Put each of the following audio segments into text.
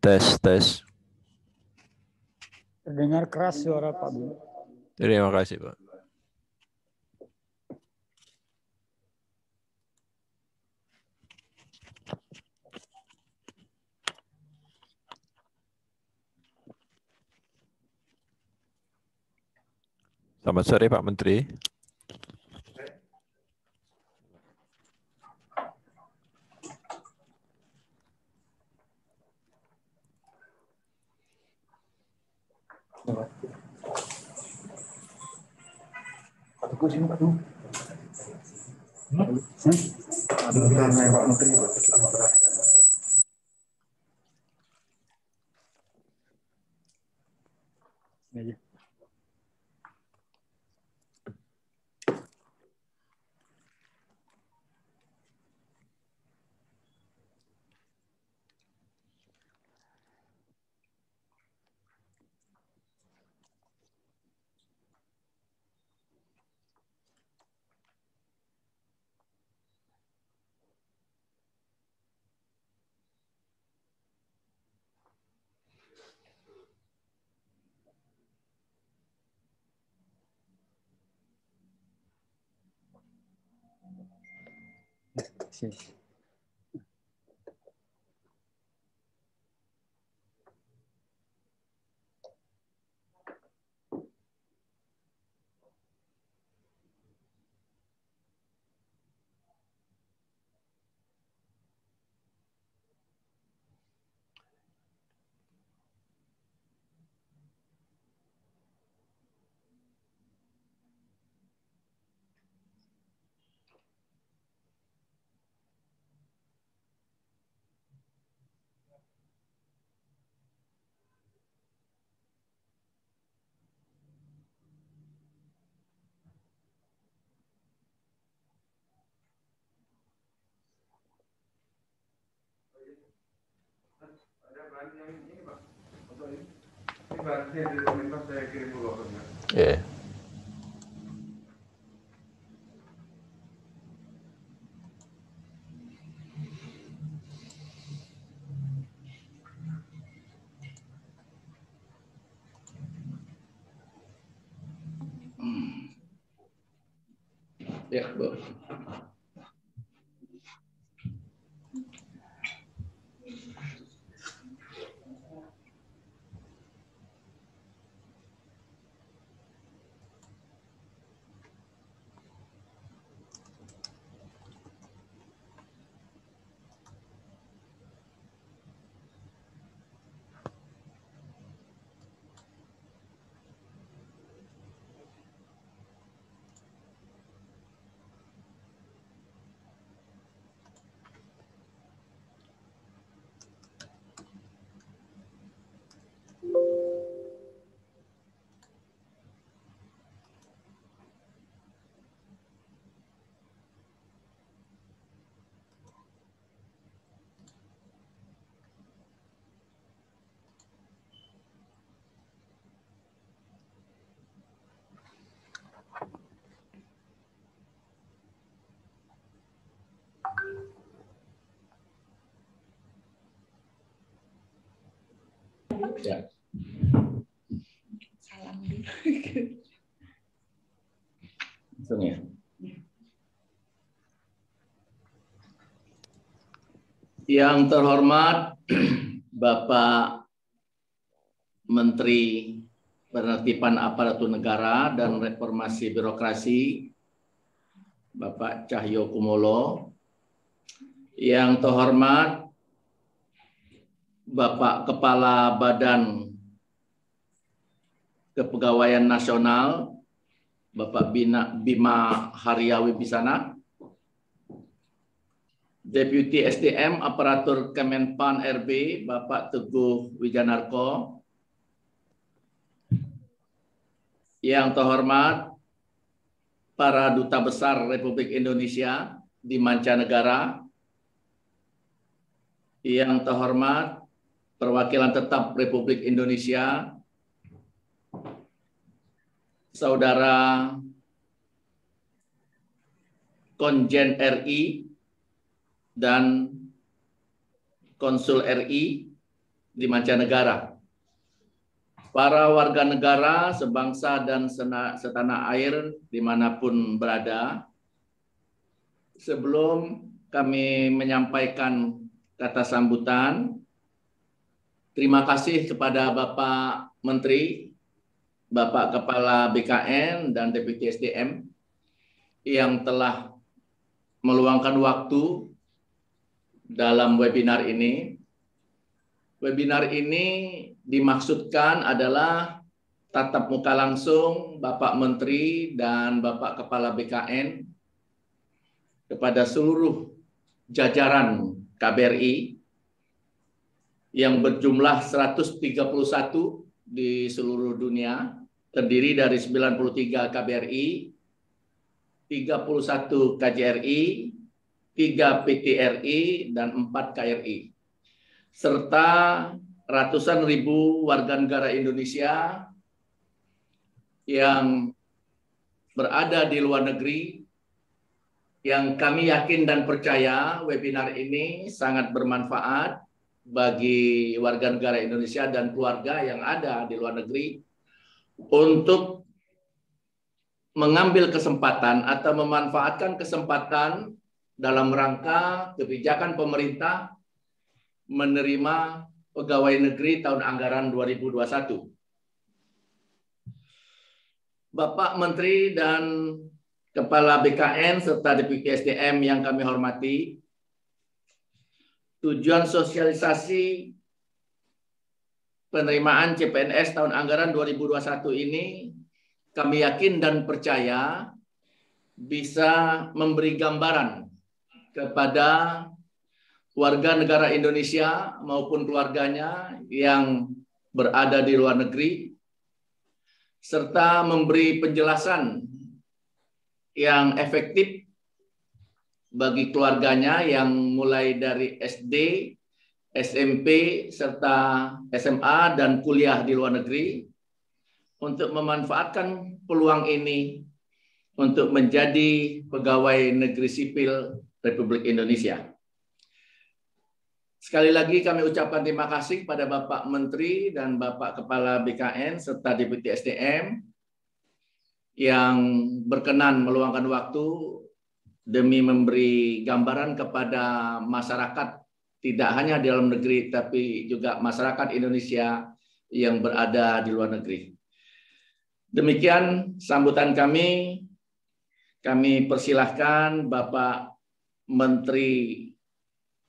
Tes, tes. Terdengar keras suara Pak Bima. Terima kasih, Pak. Selamat sore, Pak Menteri. Yeah. Ya, Bu. Ya. Salam dulu. Langsung ya. Yang terhormat Bapak Menteri Penertiban Aparatur Negara dan Reformasi Birokrasi, Bapak Cahyokumolo. Yang terhormat Bapak Kepala Badan Kepegawaian Nasional, Bapak Bima Haryawibisana. Deputi SDM Aparatur Kemenpan RB, Bapak Teguh Wijanarko. Yang terhormat para Duta Besar Republik Indonesia di mancanegara. Yang terhormat perwakilan tetap Republik Indonesia, Saudara Konjen RI dan Konsul RI di mancanegara, para warga negara sebangsa dan setanah air dimanapun berada. Sebelum kami menyampaikan kata sambutan, terima kasih kepada Bapak Menteri, Bapak Kepala BKN dan Deputi SDM yang telah meluangkan waktu dalam webinar ini. Webinar ini dimaksudkan adalah tatap muka langsung Bapak Menteri dan Bapak Kepala BKN kepada seluruh jajaran KBRI yang berjumlah 131 di seluruh dunia, terdiri dari 93 KBRI, 31 KJRI, 3 PTRI, dan 4 KRI, serta ratusan ribu warga negara Indonesia yang berada di luar negeri, yang kami yakin dan percaya webinar ini sangat bermanfaat bagi warga negara Indonesia dan keluarga yang ada di luar negeri untuk mengambil kesempatan atau memanfaatkan kesempatan dalam rangka kebijakan pemerintah menerima pegawai negeri tahun anggaran 2021. Bapak Menteri dan Kepala BKN serta Deputi SDM yang kami hormati, tujuan sosialisasi penerimaan CPNS tahun anggaran 2021 ini kami yakin dan percaya bisa memberi gambaran kepada warga negara Indonesia maupun keluarganya yang berada di luar negeri, serta memberi penjelasan yang efektif bagi keluarganya yang mulai dari SD, SMP, serta SMA dan kuliah di luar negeri untuk memanfaatkan peluang ini untuk menjadi pegawai negeri sipil Republik Indonesia. Sekali lagi kami ucapkan terima kasih kepada Bapak Menteri dan Bapak Kepala BKN serta Deputi SDM yang berkenan meluangkan waktu demi memberi gambaran kepada masyarakat tidak hanya di dalam negeri tapi juga masyarakat Indonesia yang berada di luar negeri. Demikian sambutan kami. Kami persilahkan Bapak Menteri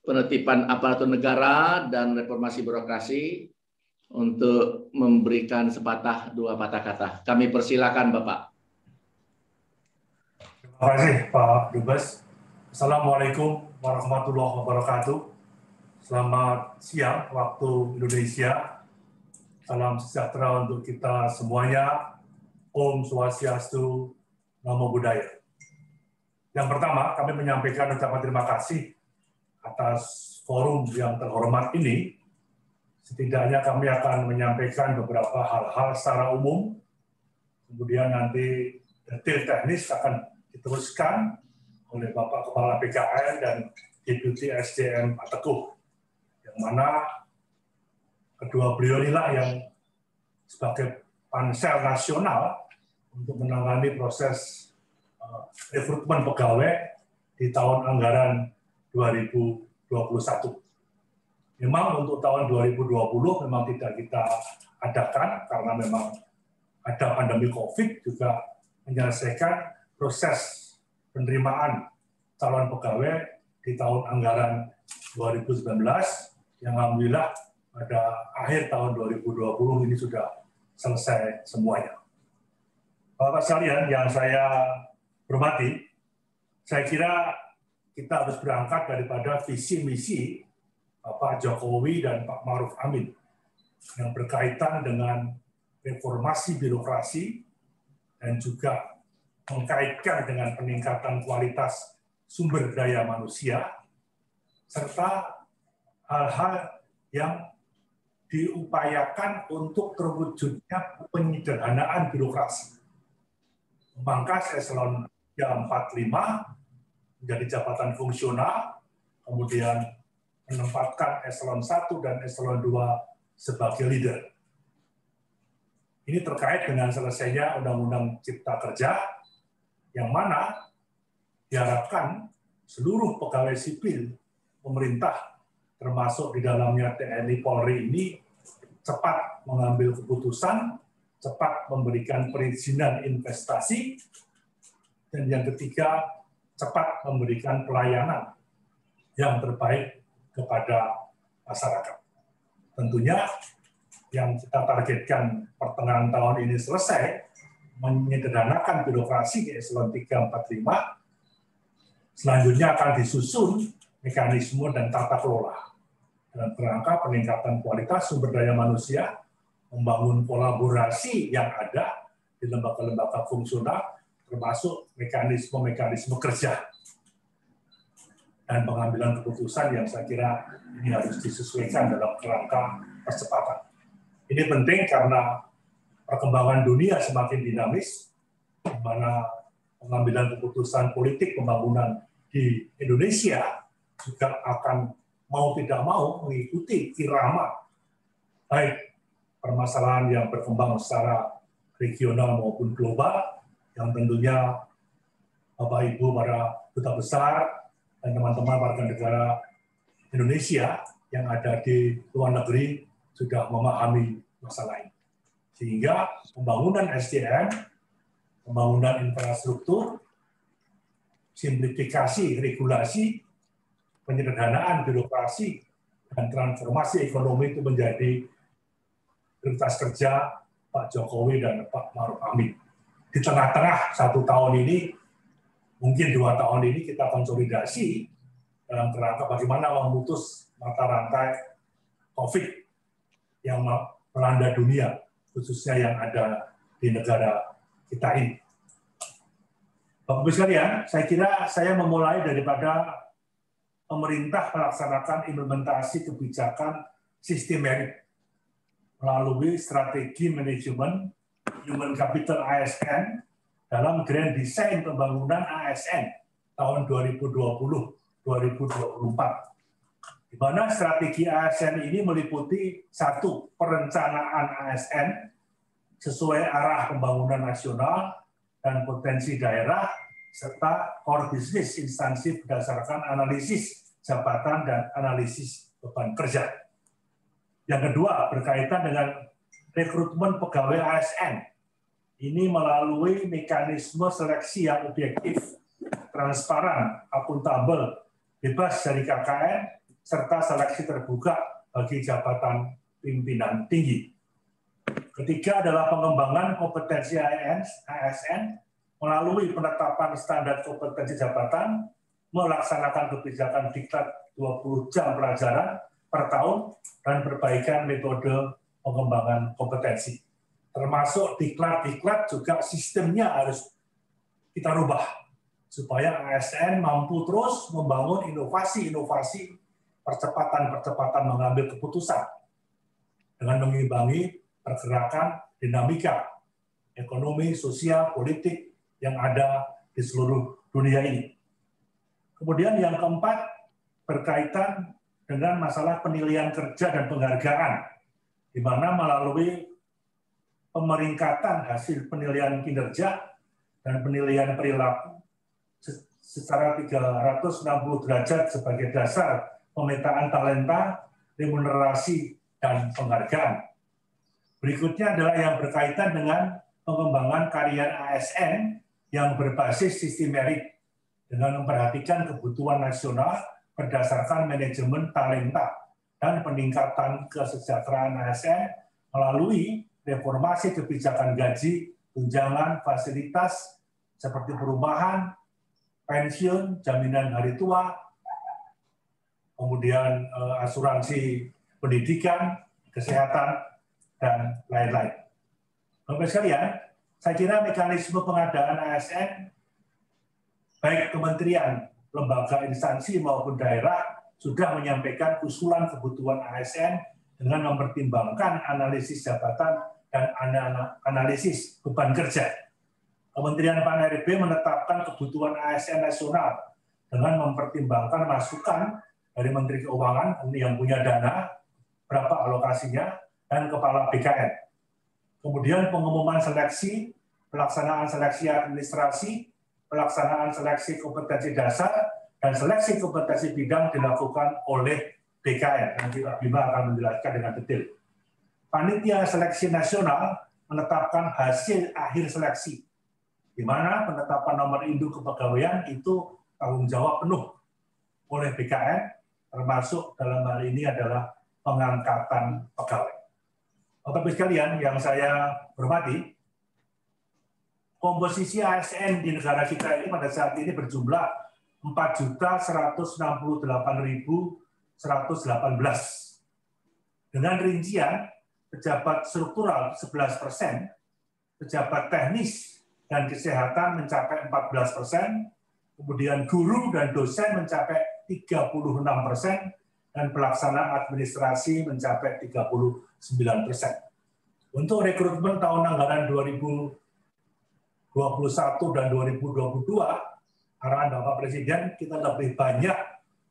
Penertiban Aparatur Negara dan Reformasi Birokrasi untuk memberikan sepatah dua patah kata. Kami persilakan Bapak. Terima kasih Pak Dubes. Assalamualaikum warahmatullahi wabarakatuh. Selamat siang waktu Indonesia. Salam sejahtera untuk kita semuanya. Om Swastiastu, Namo Buddhaya. Yang pertama, kami menyampaikan ucapan terima kasih atas forum yang terhormat ini. Setidaknya kami akan menyampaikan beberapa hal-hal secara umum, kemudian nanti detail teknis akan diteruskan oleh Bapak Kepala BKN dan Deputi SDM Pak Teguh, yang mana kedua beliau inilah yang sebagai pansel nasional untuk menangani proses rekrutmen pegawai di tahun anggaran 2021. Memang untuk tahun 2020 memang tidak kita adakan karena memang ada pandemi COVID juga menyelesaikan proses penerimaan calon pegawai di tahun anggaran 2019 yang alhamdulillah pada akhir tahun 2020 ini sudah selesai semuanya. Bapak sekalian yang saya hormati, saya kira kita harus berangkat daripada visi misi Pak Jokowi dan Pak Ma'ruf Amin yang berkaitan dengan reformasi birokrasi dan juga mengkaitkan dengan peningkatan kualitas sumber daya manusia serta hal-hal yang diupayakan untuk terwujudnya penyederhanaan birokrasi. Memangkas eselon 3, 4, 5 menjadi jabatan fungsional, kemudian menempatkan eselon 1 dan eselon 2 sebagai leader. Ini terkait dengan selesainya Undang-Undang Cipta Kerja, yang mana diharapkan seluruh pegawai sipil pemerintah, termasuk di dalamnya TNI Polri ini, cepat mengambil keputusan, cepat memberikan perizinan investasi, dan yang ketiga, cepat memberikan pelayanan yang terbaik kepada masyarakat. Tentunya yang kita targetkan pertengahan tahun ini selesai, menyederhanakan birokrasi di eselon 3, 4, 5, selanjutnya akan disusun mekanisme dan tata kelola dalam kerangka peningkatan kualitas sumber daya manusia, membangun kolaborasi yang ada di lembaga-lembaga fungsional, termasuk mekanisme-mekanisme kerja dan pengambilan keputusan yang saya kira ini harus disesuaikan dalam kerangka percepatan. Ini penting karena perkembangan dunia semakin dinamis, di mana pengambilan keputusan politik pembangunan di Indonesia juga akan mau tidak mau mengikuti irama baik permasalahan yang berkembang secara regional maupun global, yang tentunya Bapak Ibu para duta besar dan teman-teman warga negara Indonesia yang ada di luar negeri sudah memahami masalah ini. Sehingga pembangunan SDM, pembangunan infrastruktur, simplifikasi regulasi, penyederhanaan birokrasi, dan transformasi ekonomi itu menjadi prioritas kerja Pak Jokowi dan Pak Ma'ruf Amin. Di tengah-tengah 1 tahun ini, mungkin 2 tahun ini kita konsolidasi dalam kerangka bagaimana memutus mata rantai COVID yang melanda dunia, khususnya yang ada di negara kita ini. Bapak-Ibu sekalian, saya kira saya memulai daripada pemerintah melaksanakan implementasi kebijakan sistem merit melalui strategi manajemen human capital ASN dalam Grand Design Pembangunan ASN tahun 2020-2024. Di mana strategi ASN ini meliputi 1. Perencanaan ASN sesuai arah pembangunan nasional dan potensi daerah, serta core business instansi berdasarkan analisis jabatan dan analisis beban kerja. Yang kedua, berkaitan dengan rekrutmen pegawai ASN. Ini melalui mekanisme seleksi yang objektif, transparan, akuntabel, bebas dari KKN, serta seleksi terbuka bagi jabatan pimpinan tinggi. Ketiga adalah pengembangan kompetensi ASN melalui penetapan standar kompetensi jabatan, melaksanakan kebijakan diklat 20 jam pelajaran per tahun, dan perbaikan metode pengembangan kompetensi. Termasuk diklat-diklat juga sistemnya harus kita rubah, supaya ASN mampu terus membangun inovasi-inovasi, percepatan-percepatan mengambil keputusan, dengan mengimbangi pergerakan dinamika ekonomi, sosial, politik yang ada di seluruh dunia ini. Kemudian yang keempat, berkaitan dengan masalah penilaian kerja dan penghargaan, di mana melalui pemeringkatan hasil penilaian kinerja dan penilaian perilaku secara 360 derajat sebagai dasar pemetaan talenta, remunerasi, dan penghargaan. Berikutnya adalah yang berkaitan dengan pengembangan karier ASN yang berbasis sistem merit dengan memperhatikan kebutuhan nasional berdasarkan manajemen talenta dan peningkatan kesejahteraan ASN melalui reformasi kebijakan gaji, tunjangan, fasilitas seperti perumahan, pensiun, jaminan hari tua, kemudian asuransi pendidikan, kesehatan, dan lain-lain. Bapak sekalian, saya kira mekanisme pengadaan ASN, baik kementerian, lembaga, instansi, maupun daerah, sudah menyampaikan usulan kebutuhan ASN dengan mempertimbangkan analisis jabatan dan analisis beban kerja. Kementerian PAN-RB menetapkan kebutuhan ASN nasional dengan mempertimbangkan masukan dari Menteri Keuangan yang punya dana, berapa alokasinya, dan Kepala BKN. Kemudian pengumuman seleksi, pelaksanaan seleksi administrasi, pelaksanaan seleksi kompetensi dasar, dan seleksi kompetensi bidang dilakukan oleh BKN. Nanti Pak Bima akan menjelaskan dengan detail. Panitia Seleksi Nasional menetapkan hasil akhir seleksi, di mana penetapan nomor induk kepegawaian itu tanggung jawab penuh oleh BKN, termasuk dalam hal ini adalah pengangkatan pegawai. Bapak-Ibu sekalian yang saya hormati, komposisi ASN di negara kita ini pada saat ini berjumlah 4.168.118. Dengan rincian pejabat struktural 11%, pejabat teknis dan kesehatan mencapai 14%, kemudian guru dan dosen mencapai 36%, dan pelaksana administrasi mencapai 39%. Untuk rekrutmen tahun anggaran 2021 dan 2022, arahan Bapak Presiden, kita lebih banyak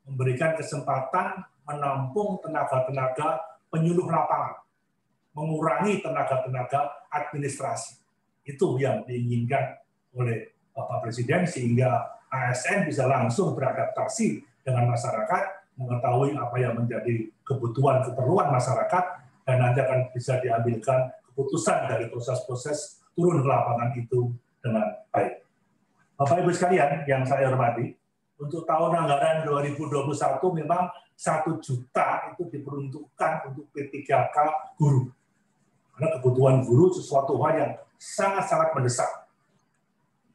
memberikan kesempatan menampung tenaga-tenaga penyuluh lapangan, mengurangi tenaga-tenaga administrasi. Itu yang diinginkan oleh Bapak Presiden, sehingga ASN bisa langsung beradaptasi dengan masyarakat, mengetahui apa yang menjadi kebutuhan keperluan masyarakat, dan nanti akan bisa diambilkan keputusan dari proses-proses turun ke lapangan itu dengan baik. Bapak Ibu sekalian yang saya hormati, untuk tahun anggaran 2021 memang 1 juta itu diperuntukkan untuk P3K guru. Karena kebutuhan guru sesuatu hal yang sangat-sangat mendesak.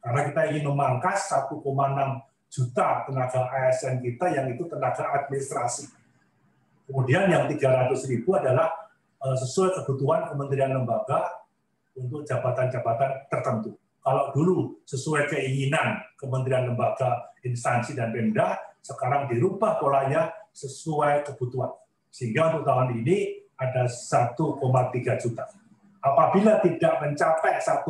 Karena kita ingin memangkas 1,6 juta tenaga ASN kita yang itu tenaga administrasi. Kemudian yang 300.000 adalah sesuai kebutuhan kementerian lembaga untuk jabatan-jabatan tertentu. Kalau dulu sesuai keinginan kementerian lembaga, instansi, dan Pemda, sekarang dirubah polanya sesuai kebutuhan. Sehingga untuk tahun ini ada 1,3 juta. Apabila tidak mencapai 1,3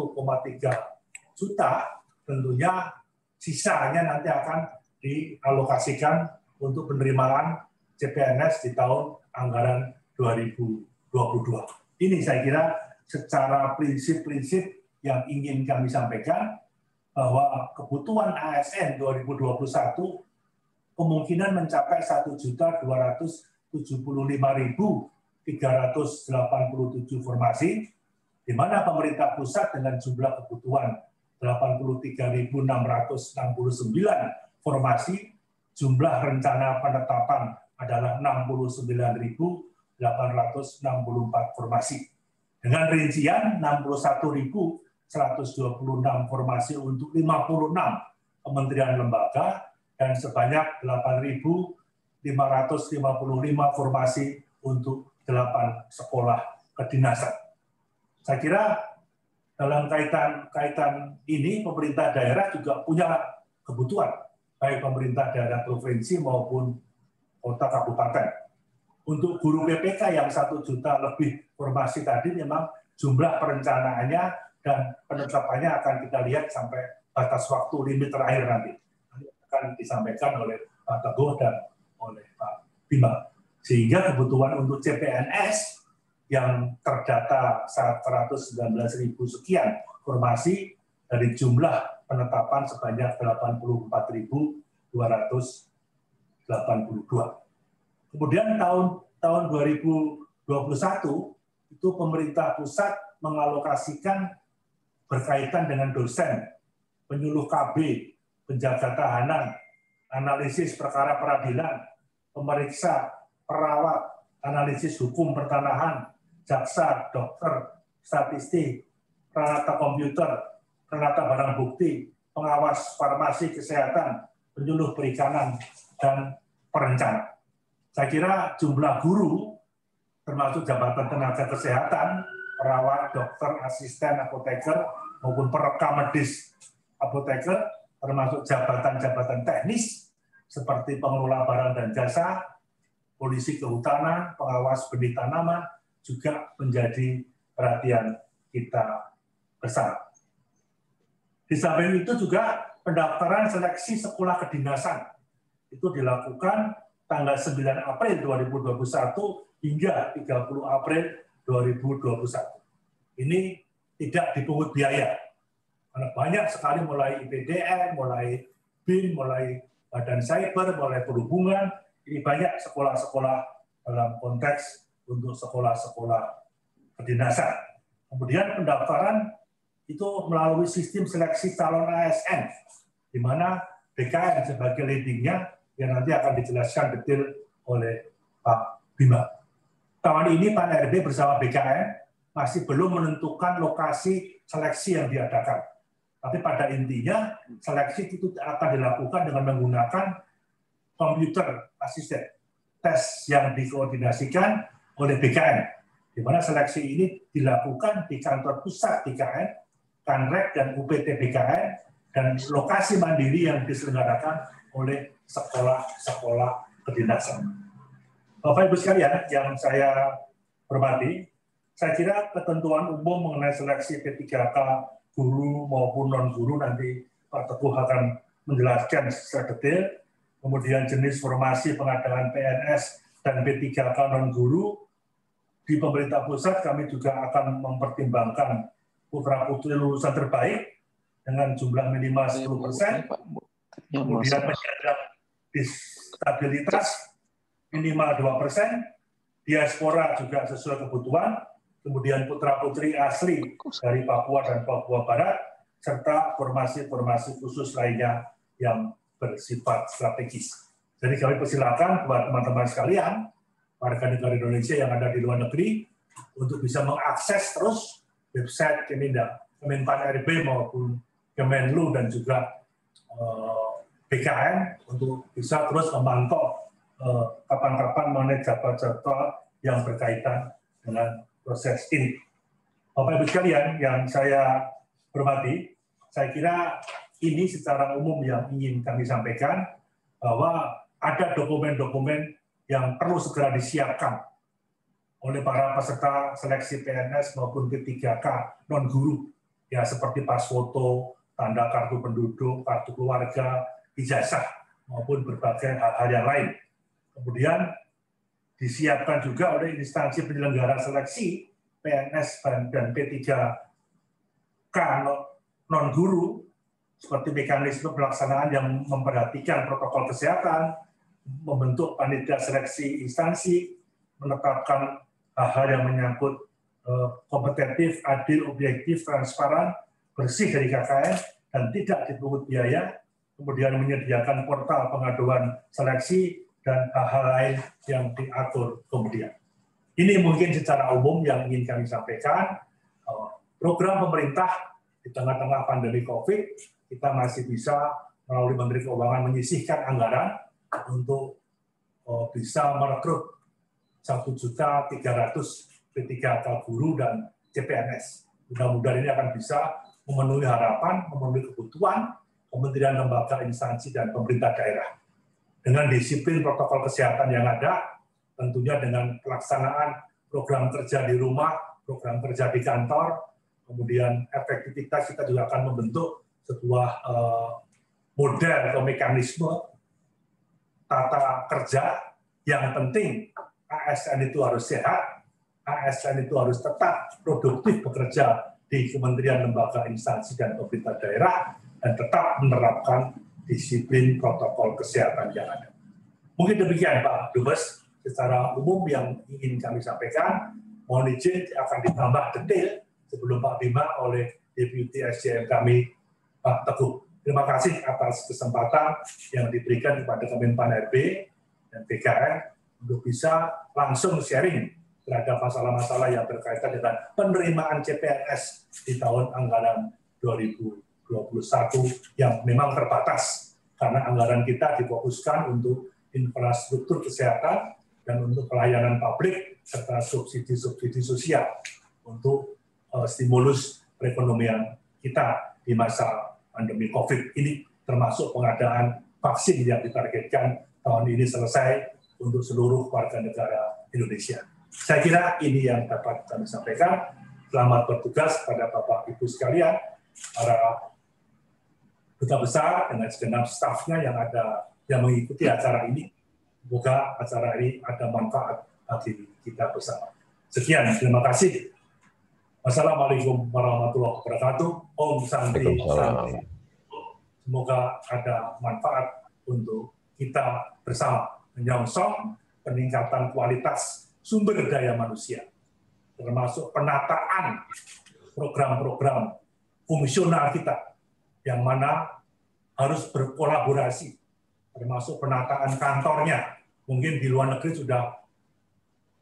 juta, tentunya sisanya nanti akan dialokasikan untuk penerimaan CPNS di tahun anggaran 2022. Ini saya kira secara prinsip-prinsip yang ingin kami sampaikan, bahwa kebutuhan ASN 2021 kemungkinan mencapai 1.275.387 formasi, di mana pemerintah pusat dengan jumlah kebutuhan 83.669 formasi, jumlah rencana penetapan adalah 69.864 formasi. Dengan rincian 61.126 formasi untuk 56 kementerian lembaga dan sebanyak 8.555 formasi untuk 8 sekolah kedinasan. Saya kira dalam kaitan ini pemerintah daerah juga punya kebutuhan, baik pemerintah daerah provinsi maupun kota kabupaten. Untuk guru PPK yang 1 juta lebih formasi tadi memang jumlah perencanaannya dan penetapannya akan kita lihat sampai batas waktu limit terakhir nanti. Akan disampaikan oleh Pak Teguh dan oleh Pak Bima. Sehingga kebutuhan untuk CPNS yang terdata 119.000 sekian formasi dari jumlah penetapan sebanyak 84.282. Kemudian tahun 2021 itu pemerintah pusat mengalokasikan berkaitan dengan dosen, penyuluh KB, penjaga tahanan, analisis perkara peradilan, pemeriksa, perawat, analisis hukum pertanahan, jaksa, dokter, statistik, peralatan komputer, peralatan barang bukti, pengawas farmasi kesehatan, penyuluh perikanan, dan perencana. Saya kira jumlah guru, termasuk jabatan tenaga kesehatan, perawat, dokter, asisten, apoteker, maupun perekam medis apoteker, termasuk jabatan-jabatan teknis, seperti pengelola barang dan jasa, polisi kehutanan, pengawas benih tanaman, juga menjadi perhatian kita bersama. Di samping itu juga pendaftaran seleksi sekolah kedinasan itu dilakukan tanggal 9 April 2021 hingga 30 April 2021. Ini tidak dipungut biaya. Karena banyak sekali mulai IPDN, mulai BIN, mulai Badan Cyber, mulai Perhubungan, ini banyak sekolah-sekolah dalam konteks untuk sekolah-sekolah kedinasan. Kemudian pendaftaran itu melalui sistem seleksi calon ASN, di mana BKN sebagai leadingnya yang nanti akan dijelaskan detail oleh Pak Bima. Tahun ini Pan RB bersama BKN masih belum menentukan lokasi seleksi yang diadakan. Tapi pada intinya seleksi itu akan dilakukan dengan menggunakan komputer asisten tes yang dikoordinasikan oleh BKN, di mana seleksi ini dilakukan di kantor pusat BKN, Kanrek dan UPT BKN, dan lokasi mandiri yang diselenggarakan oleh sekolah-sekolah kedinasan. Bapak Ibu sekalian yang saya hormati, saya kira ketentuan umum mengenai seleksi P3K guru maupun non-guru nanti Pak Teguh akan menjelaskan secara detail. Kemudian jenis formasi pengadaan PNS dan P3K non-guru. Di pemerintah pusat kami juga akan mempertimbangkan putra-putri lulusan terbaik dengan jumlah minimal 10%. Kemudian penyandang disabilitas minimal 2%. Diaspora juga sesuai kebutuhan. Kemudian putra-putri asli dari Papua dan Papua Barat, serta formasi-formasi khusus lainnya yang bersifat strategis. Jadi kami persilakan buat teman-teman sekalian, warga negara Indonesia yang ada di luar negeri, untuk bisa mengakses terus website Kemenpan RB maupun Kemenlu dan juga BKN untuk bisa terus memantau kapan-kapan mengenai jadwal-jadwal yang berkaitan dengan proses ini. Bapak Ibu sekalian yang saya hormati, saya kira ini secara umum yang ingin kami sampaikan, bahwa ada dokumen-dokumen yang perlu segera disiapkan oleh para peserta seleksi PNS maupun P3K non-guru, ya seperti pas foto, tanda kartu penduduk, kartu keluarga, ijazah, maupun berbagai hal-hal yang lain. Kemudian disiapkan juga oleh instansi penyelenggara seleksi PNS dan P3K non-guru seperti mekanisme pelaksanaan yang memperhatikan protokol kesehatan, membentuk panitia seleksi instansi, menetapkan hal-hal yang menyangkut kompetitif, adil, objektif, transparan, bersih dari KKN, dan tidak dipungut biaya, kemudian menyediakan portal pengaduan seleksi, dan hal-hal lain yang diatur kemudian. Ini mungkin secara umum yang ingin kami sampaikan. Program pemerintah di tengah-tengah pandemi COVID, kita masih bisa melalui Menteri Keuangan menyisihkan anggaran untuk bisa merekrut 1.300.000 P3K guru dan CPNS. Mudah-mudahan ini akan bisa memenuhi harapan, memenuhi kebutuhan kementerian, lembaga, instansi, dan pemerintah daerah. Dengan disiplin protokol kesehatan yang ada, tentunya dengan pelaksanaan program kerja di rumah, program kerja di kantor, kemudian efektivitas kita juga akan membentuk sebuah model atau mekanisme tata kerja yang penting. ASN itu harus sehat, ASN itu harus tetap produktif bekerja di kementerian, lembaga, instansi, dan pemerintah daerah, dan tetap menerapkan disiplin protokol kesehatan yang ada. Mungkin demikian Pak Dubes, secara umum yang ingin kami sampaikan. Mohon izin akan ditambah detail sebelum Pak Bima oleh Deputi SDM kami, Pak Teguh. Terima kasih atas kesempatan yang diberikan kepada Kemenpan RB dan BKN untuk bisa langsung sharing terhadap masalah-masalah yang berkaitan dengan penerimaan CPNS di tahun anggaran 2021 yang memang terbatas karena anggaran kita difokuskan untuk infrastruktur kesehatan dan untuk pelayanan publik serta subsidi-subsidi sosial untuk stimulus perekonomian kita di masa pandemi COVID ini, termasuk pengadaan vaksin yang ditargetkan tahun ini selesai untuk seluruh warga negara Indonesia. Saya kira ini yang dapat kami sampaikan. Selamat bertugas pada Bapak Ibu sekalian, para duta besar dengan segenap stafnya yang ada yang mengikuti acara ini. Semoga acara ini ada manfaat bagi kita bersama. Sekian, terima kasih. Wassalamualaikum warahmatullahi wabarakatuh. Om Santi Santi. Semoga ada manfaat untuk kita bersama menyongsong peningkatan kualitas sumber daya manusia, termasuk penataan program-program komisional kita yang mana harus berkolaborasi, termasuk penataan kantornya. Mungkin di luar negeri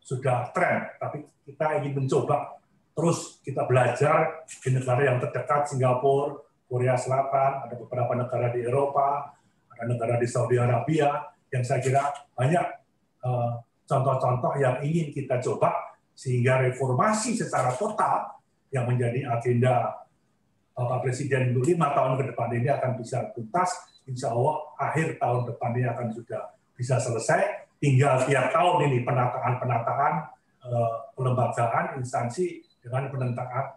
sudah tren, tapi kita ingin mencoba terus kita belajar di negara yang terdekat, Singapura, Korea Selatan, ada beberapa negara di Eropa, ada negara di Saudi Arabia, yang saya kira banyak contoh-contoh yang ingin kita coba, sehingga reformasi secara total yang menjadi agenda Bapak Presiden untuk 5 tahun ke depan ini akan bisa tuntas, insya Allah akhir tahun depan ini akan sudah bisa selesai. Tinggal tiap tahun ini penataan pelembagaan instansi dengan penataan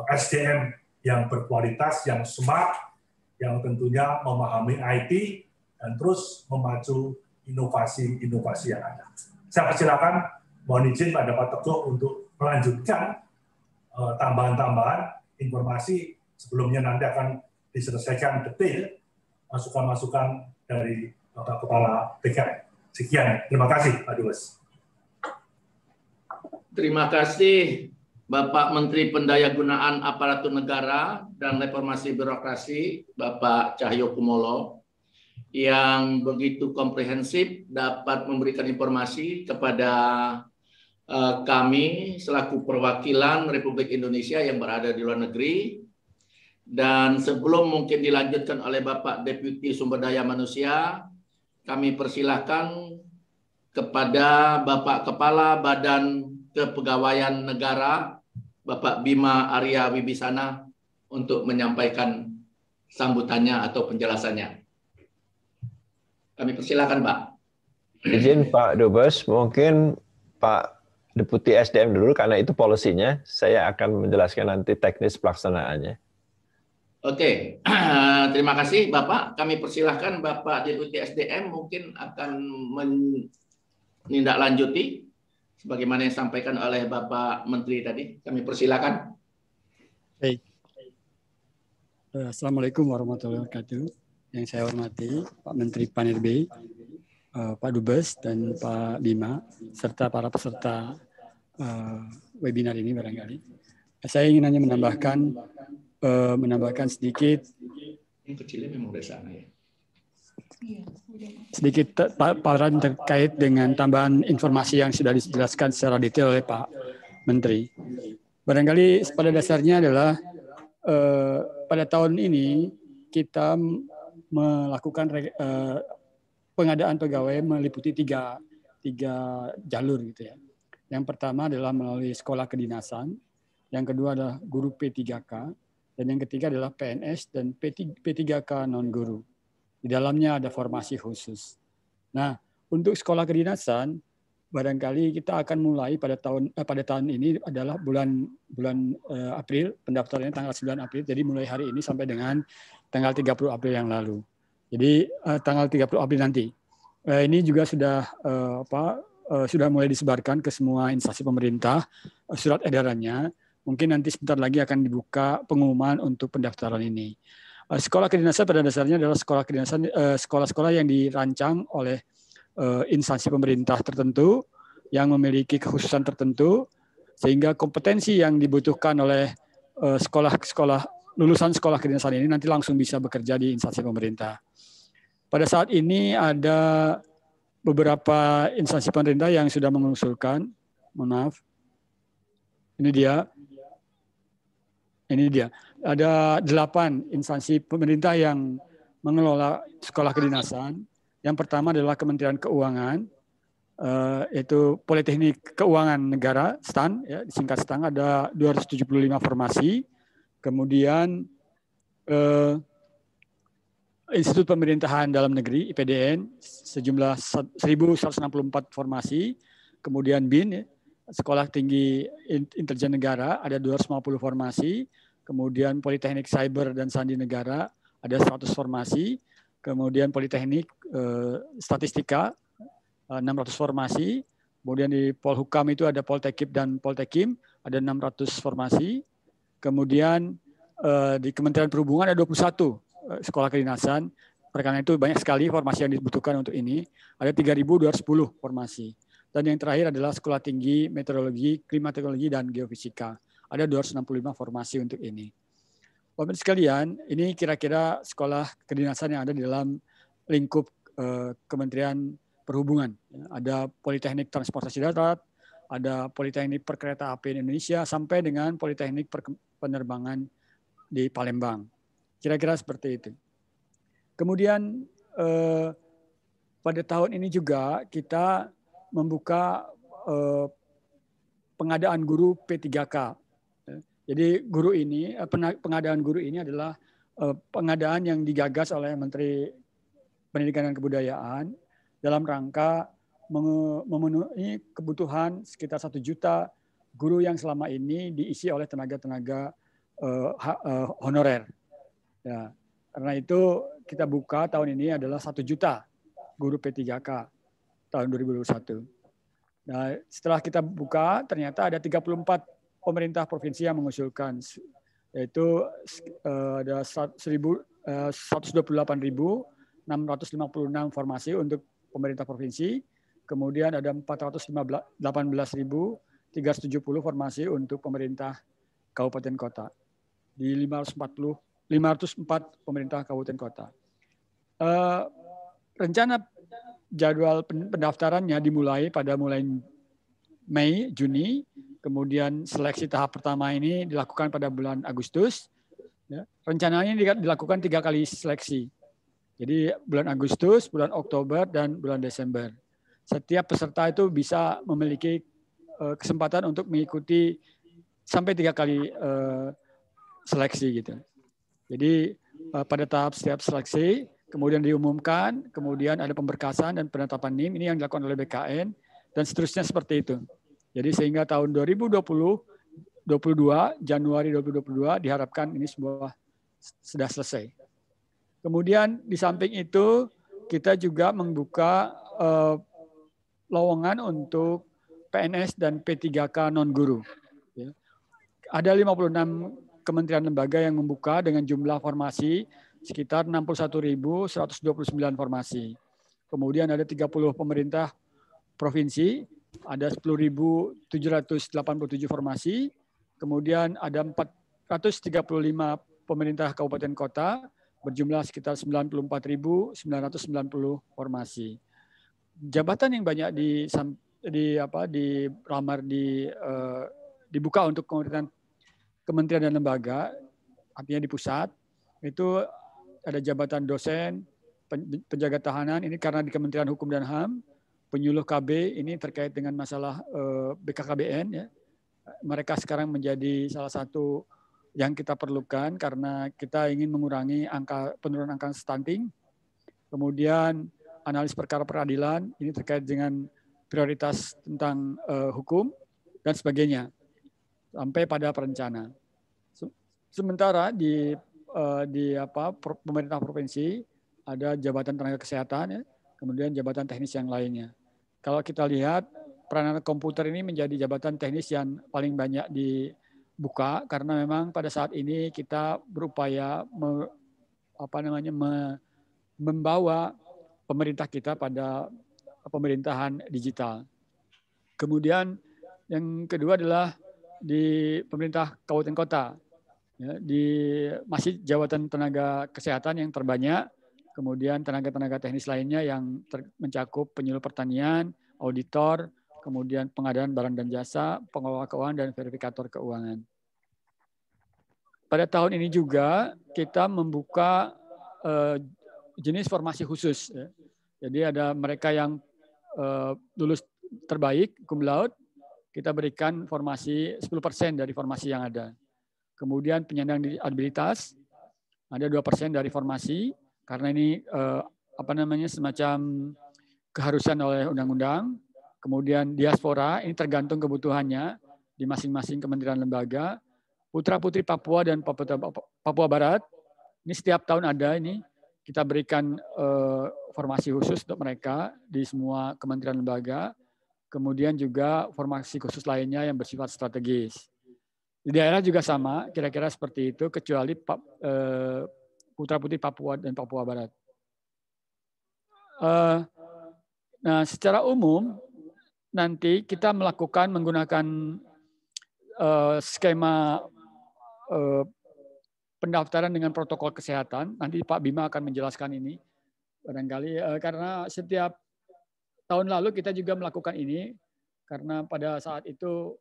SDM yang berkualitas, yang smart, yang tentunya memahami IT dan terus memacu inovasi-inovasi yang ada. Saya persilakan, mohon izin pada Pak Teguh untuk melanjutkan tambahan-tambahan informasi sebelumnya nanti akan diselesaikan detail masukan-masukan dari Bapak Kepala BKN. Sekian, terima kasih Pak Dubes. Terima kasih Bapak Menteri Pendayagunaan Aparatur Negara dan Reformasi Birokrasi, Bapak Cahyokumolo, yang begitu komprehensif dapat memberikan informasi kepada kami selaku perwakilan Republik Indonesia yang berada di luar negeri. Dan sebelum mungkin dilanjutkan oleh Bapak Deputi Sumber Daya Manusia, kami persilahkan kepada Bapak Kepala Badan Kepegawaian Negara, Bapak Bima Arya Wibisana, untuk menyampaikan sambutannya atau penjelasannya. Kami persilakan, Pak. Izin Pak Dubes, mungkin Pak Deputi SDM dulu, karena itu polisinya. Saya akan menjelaskan nanti teknis pelaksanaannya. Oke, terima kasih Bapak. Kami persilahkan Bapak Deputi SDM mungkin akan menindaklanjuti sebagaimana yang disampaikan oleh Bapak Menteri tadi. Kami persilahkan. Baik. Assalamualaikum warahmatullahi wabarakatuh. Yang saya hormati Pak Menteri Pan-RB, Pak Dubes dan Pak Bima, serta para peserta webinar ini barangkali. Saya ingin hanya menambahkan sedikit. Yang kecilnya memang dari sana ya. Sedikit paparan terkait dengan tambahan informasi yang sudah dijelaskan secara detail oleh Pak Menteri. Barangkali pada dasarnya adalah pada tahun ini kita melakukan pengadaan pegawai meliputi tiga jalur gitu ya. Yang pertama adalah melalui sekolah kedinasan, yang kedua adalah guru P3K, dan yang ketiga adalah PNS dan P3K non-guru. Di dalamnya ada formasi khusus. Nah, untuk sekolah kedinasan, barangkali kita akan mulai pada tahun ini adalah bulan April, pendaftarannya tanggal 9 April, jadi mulai hari ini sampai dengan tanggal 30 April yang lalu. Jadi tanggal 30 April nanti. Ini juga sudah mulai disebarkan ke semua instansi pemerintah surat edarannya. Mungkin nanti sebentar lagi akan dibuka pengumuman untuk pendaftaran ini. Sekolah kedinasan pada dasarnya adalah sekolah-sekolah yang dirancang oleh instansi pemerintah tertentu yang memiliki kekhususan tertentu, sehingga kompetensi yang dibutuhkan oleh lulusan sekolah kedinasan ini nanti langsung bisa bekerja di instansi pemerintah. Pada saat ini ada beberapa instansi pemerintah yang sudah mengusulkan, ini dia, ada 8 instansi pemerintah yang mengelola sekolah kedinasan. Yang pertama adalah Kementerian Keuangan, yaitu Politeknik Keuangan Negara, STAN, ya, disingkat STAN, ada 275 formasi. Kemudian Institut Pemerintahan Dalam Negeri, IPDN, sejumlah 1.164 formasi. Kemudian BIN, ya, Sekolah Tinggi Intelijen Negara, ada 250 formasi. Kemudian Politeknik Cyber dan Sandi Negara, ada 100 formasi. Kemudian Politeknik Statistika, 600 formasi. Kemudian di Polhukam itu ada Poltekip dan Poltekim, ada 600 formasi. Kemudian di Kementerian Perhubungan ada 21 sekolah kedinasan. Karena itu banyak sekali formasi yang dibutuhkan untuk ini. Ada 3.210 formasi. Dan yang terakhir adalah Sekolah Tinggi Meteorologi, Klimatologi, dan Geofisika. Ada 265 formasi untuk ini. Bapak sekalian, ini kira-kira sekolah kedinasan yang ada di dalam lingkup Kementerian Perhubungan. Ada Politeknik Transportasi Darat, ada Politeknik Perkeretaapian Indonesia, sampai dengan Politeknik Penerbangan di Palembang. Kira-kira seperti itu. Kemudian pada tahun ini juga kita membuka pengadaan guru P3K. Jadi guru ini, pengadaan guru ini adalah pengadaan yang digagas oleh Menteri Pendidikan dan Kebudayaan dalam rangka memenuhi kebutuhan sekitar 1 juta guru yang selama ini diisi oleh tenaga-tenaga honorer. Ya, karena itu kita buka tahun ini adalah 1 juta guru P3K tahun 2021. Nah, setelah kita buka ternyata ada 34 pemerintah provinsi yang mengusulkan, yaitu ada 128.656 formasi untuk pemerintah provinsi, kemudian ada 418.370 formasi untuk pemerintah kabupaten kota di 504 pemerintah kabupaten kota. Rencana jadwal pendaftarannya dimulai pada Mei, Juni, kemudian seleksi tahap pertama ini dilakukan pada bulan Agustus. Ya. Rencananya dilakukan 3 kali seleksi. Jadi bulan Agustus, bulan Oktober, dan bulan Desember. Setiap peserta itu bisa memiliki kesempatan untuk mengikuti sampai 3 kali seleksi gitu. Jadi pada tahap setiap seleksi, kemudian diumumkan, kemudian ada pemberkasan dan penetapan NIM, ini yang dilakukan oleh BKN, dan seterusnya seperti itu. Jadi sehingga tahun 2022, Januari 2022, diharapkan ini sudah selesai. Kemudian di samping itu, kita juga membuka lowongan untuk PNS dan P3K non-guru. Ya. Ada 56 kementerian lembaga yang membuka dengan jumlah formasi sekitar 61.129 formasi. Kemudian ada 30 pemerintah provinsi, ada 10.787 formasi. Kemudian ada 435 pemerintah kabupaten kota, berjumlah sekitar 94.990 formasi. Jabatan yang banyak dibuka untuk kementerian dan lembaga, artinya di pusat, itu ada jabatan dosen, penjaga tahanan, ini karena di Kementerian Hukum dan HAM, penyuluh KB, ini terkait dengan masalah BKKBN. Ya. Mereka sekarang menjadi salah satu yang kita perlukan karena kita ingin mengurangi penurunan angka stunting. Kemudian analis perkara peradilan, ini terkait dengan prioritas tentang hukum dan sebagainya, sampai pada perencana. Sementara di pemerintah provinsi ada jabatan tenaga kesehatan, ya, kemudian jabatan teknis yang lainnya. Kalau kita lihat peranan komputer ini menjadi jabatan teknis yang paling banyak dibuka karena memang pada saat ini kita berupaya membawa pemerintah kita pada pemerintahan digital. Kemudian yang kedua adalah di pemerintah kabupaten kota. Ya, masih jabatan tenaga kesehatan yang terbanyak, kemudian tenaga-tenaga teknis lainnya yang mencakup penyuluh pertanian, auditor, kemudian pengadaan barang dan jasa, pengelola keuangan, dan verifikator keuangan. Pada tahun ini juga kita membuka jenis formasi khusus. Ya. Jadi ada mereka yang lulus terbaik, cum laude, kita berikan formasi 10% dari formasi yang ada. Kemudian penyandang disabilitas, ada 2% dari formasi, karena ini semacam keharusan oleh undang-undang. Kemudian diaspora, ini tergantung kebutuhannya di masing-masing kementerian lembaga. Putra-putri Papua dan Papua Barat, ini setiap tahun ada ini. Kita berikan formasi khusus untuk mereka di semua kementerian lembaga. kemudian juga formasi khusus lainnya yang bersifat strategis. Di daerah juga sama, kira-kira seperti itu, kecuali putra-putri Papua dan Papua Barat. Nah, secara umum nanti kita melakukan menggunakan skema pendaftaran dengan protokol kesehatan. Nanti Pak Bima akan menjelaskan ini. Barangkali karena setiap tahun lalu kita juga melakukan ini, karena pada saat itu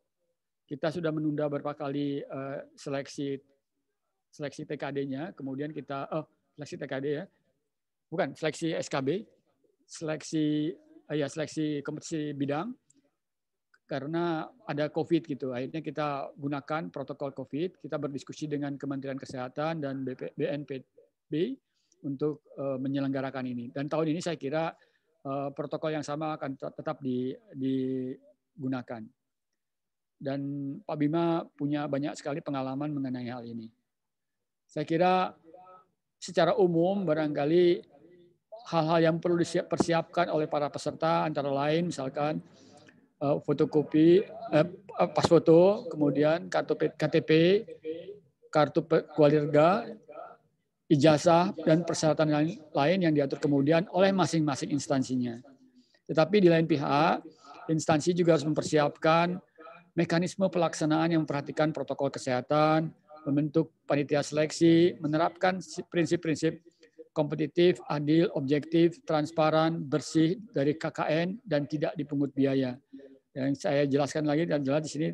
kita sudah menunda beberapa kali seleksi TKD-nya, kemudian kita seleksi TKD ya, bukan seleksi SKB, seleksi kompetisi bidang, karena ada COVID gitu. Akhirnya kita gunakan protokol COVID, kita berdiskusi dengan Kementerian Kesehatan dan BNPB untuk menyelenggarakan ini. Dan tahun ini saya kira protokol yang sama akan tetap digunakan. Dan Pak Bima punya banyak sekali pengalaman mengenai hal ini. Saya kira secara umum barangkali hal-hal yang perlu dipersiapkan oleh para peserta antara lain misalkan fotokopi, pas foto, kemudian kartu KTP, kartu keluarga, ijazah, dan persyaratan lain yang diatur kemudian oleh masing-masing instansinya. Tetapi di lain pihak, instansi juga harus mempersiapkan mekanisme pelaksanaan yang memperhatikan protokol kesehatan, membentuk panitia seleksi, menerapkan prinsip-prinsip kompetitif, adil, objektif, transparan, bersih dari KKN, dan tidak dipungut biaya. Yang saya jelaskan lagi dan jelas di sini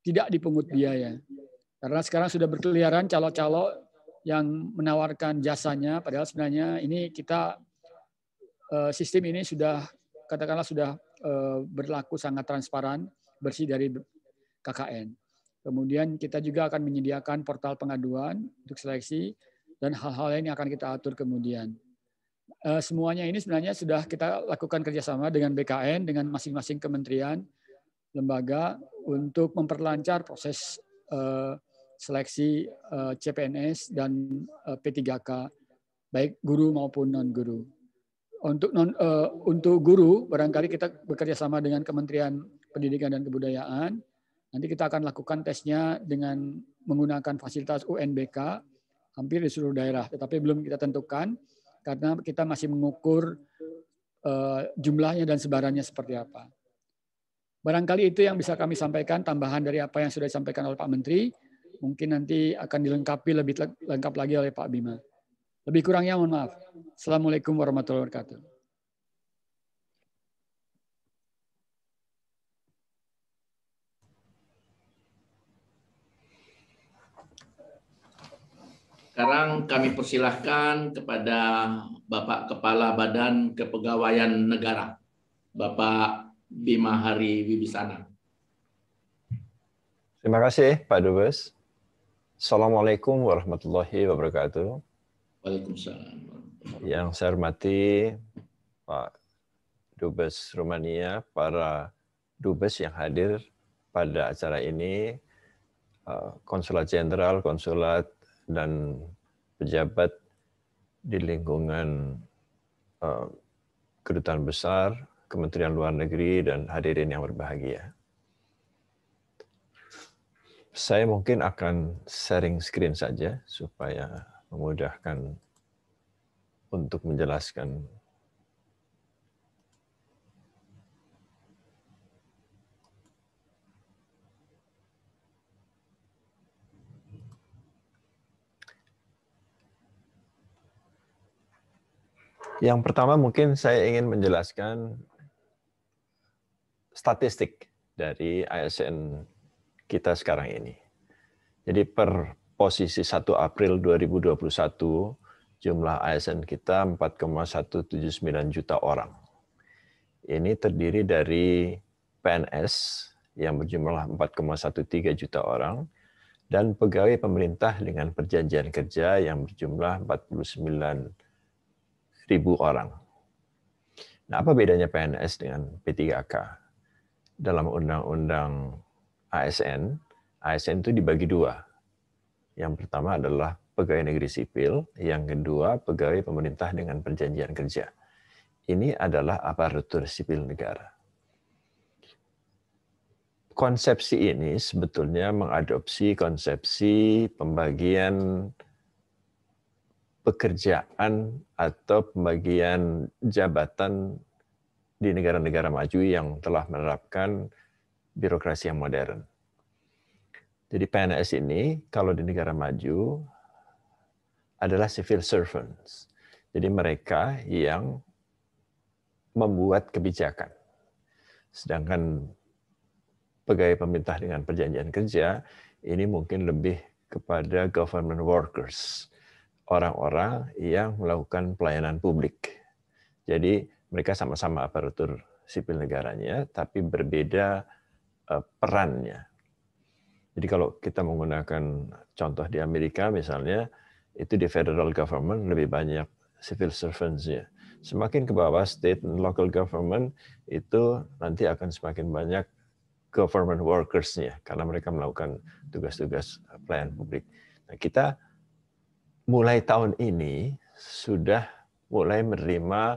tidak dipungut biaya. Karena sekarang sudah berkeliaran calo-calo yang menawarkan jasanya, padahal sebenarnya ini kita sistem ini sudah katakanlah sudah berlaku sangat transparan, bersih dari KKN. Kemudian kita juga akan menyediakan portal pengaduan untuk seleksi dan hal-hal lain yang akan kita atur kemudian. Semuanya ini sebenarnya sudah kita lakukan kerjasama dengan BKN, dengan masing-masing kementerian, lembaga untuk memperlancar proses seleksi CPNS dan P3K, baik guru maupun non-guru. Untuk guru, barangkali kita bekerja sama dengan Kementerian Pendidikan dan Kebudayaan. Nanti kita akan lakukan tesnya dengan menggunakan fasilitas UNBK hampir di seluruh daerah, tetapi belum kita tentukan karena kita masih mengukur jumlahnya dan sebarannya seperti apa. Barangkali itu yang bisa kami sampaikan, tambahan dari apa yang sudah disampaikan oleh Pak Menteri. Mungkin nanti akan dilengkapi lebih lengkap lagi oleh Pak Bima. Lebih kurangnya mohon maaf. Assalamualaikum warahmatullahi wabarakatuh. Sekarang kami persilahkan kepada Bapak Kepala Badan Kepegawaian Negara, Bapak Bima Hari Wibisana. Terima kasih Pak Dubes. Assalamualaikum warahmatullahi wabarakatuh. Waalaikumsalam. Yang saya hormati Pak Dubes Rumania, para Dubes yang hadir pada acara ini, Konsulat Jenderal, Konsulat, dan pejabat di lingkungan Kedutaan Besar, Kementerian Luar Negeri, dan hadirin yang berbahagia. Saya mungkin akan sharing screen saja supaya memudahkan untuk menjelaskan. Yang pertama mungkin saya ingin menjelaskan statistik dari ASN kita sekarang ini. Jadi per posisi 1 April 2021, jumlah ASN kita 4,179 juta orang. Ini terdiri dari PNS yang berjumlah 4,13 juta orang, dan pegawai pemerintah dengan perjanjian kerja yang berjumlah 49.000 orang. Nah, apa bedanya PNS dengan P3K? Dalam undang-undang ASN itu dibagi dua. Yang pertama adalah pegawai negeri sipil, yang kedua pegawai pemerintah dengan perjanjian kerja. Ini adalah aparatur sipil negara. konsepsi ini sebetulnya mengadopsi konsepsi pembagian pekerjaan atau pembagian jabatan di negara-negara maju yang telah menerapkan birokrasi yang modern. Jadi PNS ini kalau di negara maju adalah civil servants. Jadi mereka yang membuat kebijakan. Sedangkan pegawai pemerintah dengan perjanjian kerja ini mungkin lebih kepada government workers, orang-orang yang melakukan pelayanan publik. Jadi mereka sama-sama aparatur sipil negaranya, tapi berbeda perannya. Jadi kalau kita menggunakan contoh di Amerika misalnya, itu di federal government lebih banyak civil servants-nya. Semakin ke bawah, state and local government, itu nanti akan semakin banyak government workers-nya, karena mereka melakukan tugas-tugas pelayanan publik. Nah, kita mulai tahun ini sudah mulai menerima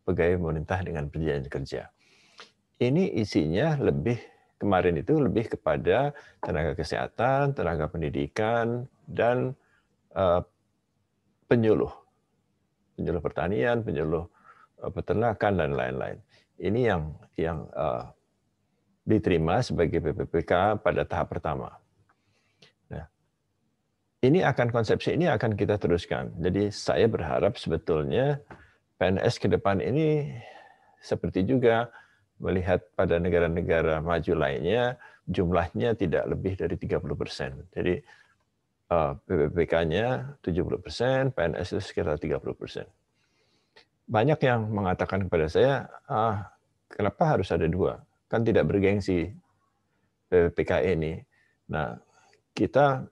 pegawai pemerintah dengan perjanjian kerja. Ini isinya kemarin itu lebih kepada tenaga kesehatan, tenaga pendidikan, dan penyuluh pertanian, penyuluh peternakan, dan lain-lain. Ini yang diterima sebagai PPPK pada tahap pertama. Nah, konsepsi ini akan kita teruskan. Jadi saya berharap sebetulnya PNS ke depan ini seperti juga melihat pada negara-negara maju lainnya, jumlahnya tidak lebih dari 30%. Jadi PPPK-nya 70%, PNS itu sekitar 30%. Banyak yang mengatakan kepada saya, kenapa harus ada dua? Kan tidak bergengsi PPPK ini. Nah, kita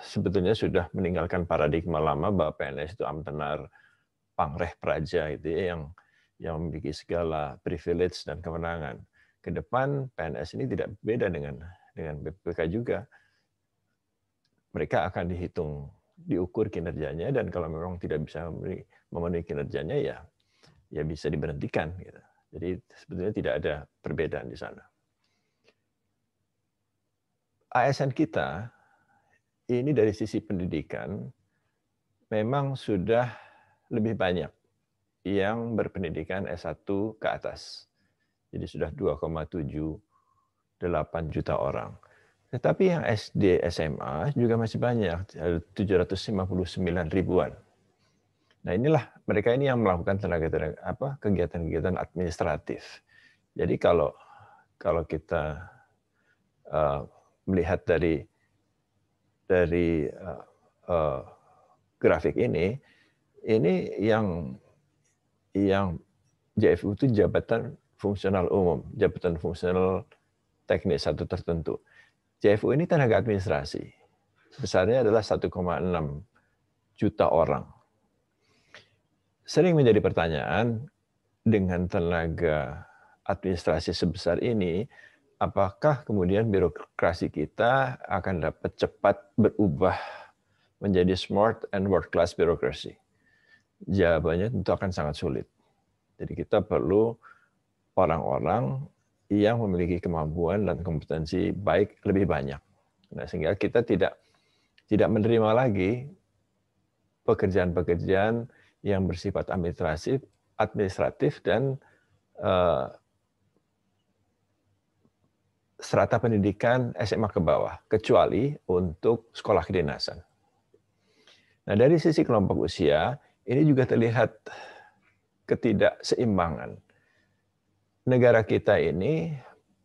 sebetulnya sudah meninggalkan paradigma lama bahwa PNS itu amtenar pangreh praja itu yang memiliki segala privilege dan kewenangan. Ke depan PNS ini tidak beda dengan PPPK juga. Mereka akan diukur kinerjanya, dan kalau memang tidak bisa memenuhi kinerjanya ya bisa diberhentikan gitu. Jadi sebetulnya tidak ada perbedaan di sana. ASN kita ini dari sisi pendidikan memang sudah lebih banyak yang berpendidikan S1 ke atas. Jadi sudah 2,78 juta orang. Tetapi yang SD, SMA juga masih banyak, 759 ribuan. Nah, inilah mereka ini yang melakukan kegiatan-kegiatan administratif. Jadi kalau kita melihat dari grafik ini yang JFU itu jabatan fungsional umum, jabatan fungsional teknis satu tertentu. JFU ini tenaga administrasi. Besarnya adalah 1,6 juta orang. Sering menjadi pertanyaan, dengan tenaga administrasi sebesar ini, apakah kemudian birokrasi kita akan dapat cepat berubah menjadi smart and world-class birokrasi? Jawabannya tentu akan sangat sulit. Jadi kita perlu orang-orang yang memiliki kemampuan dan kompetensi baik lebih banyak. Nah, sehingga kita tidak menerima lagi pekerjaan-pekerjaan yang bersifat administratif dan strata pendidikan SMA ke bawah, kecuali untuk sekolah kedinasan. Nah, dari sisi kelompok usia, ini juga terlihat ketidakseimbangan. Negara kita ini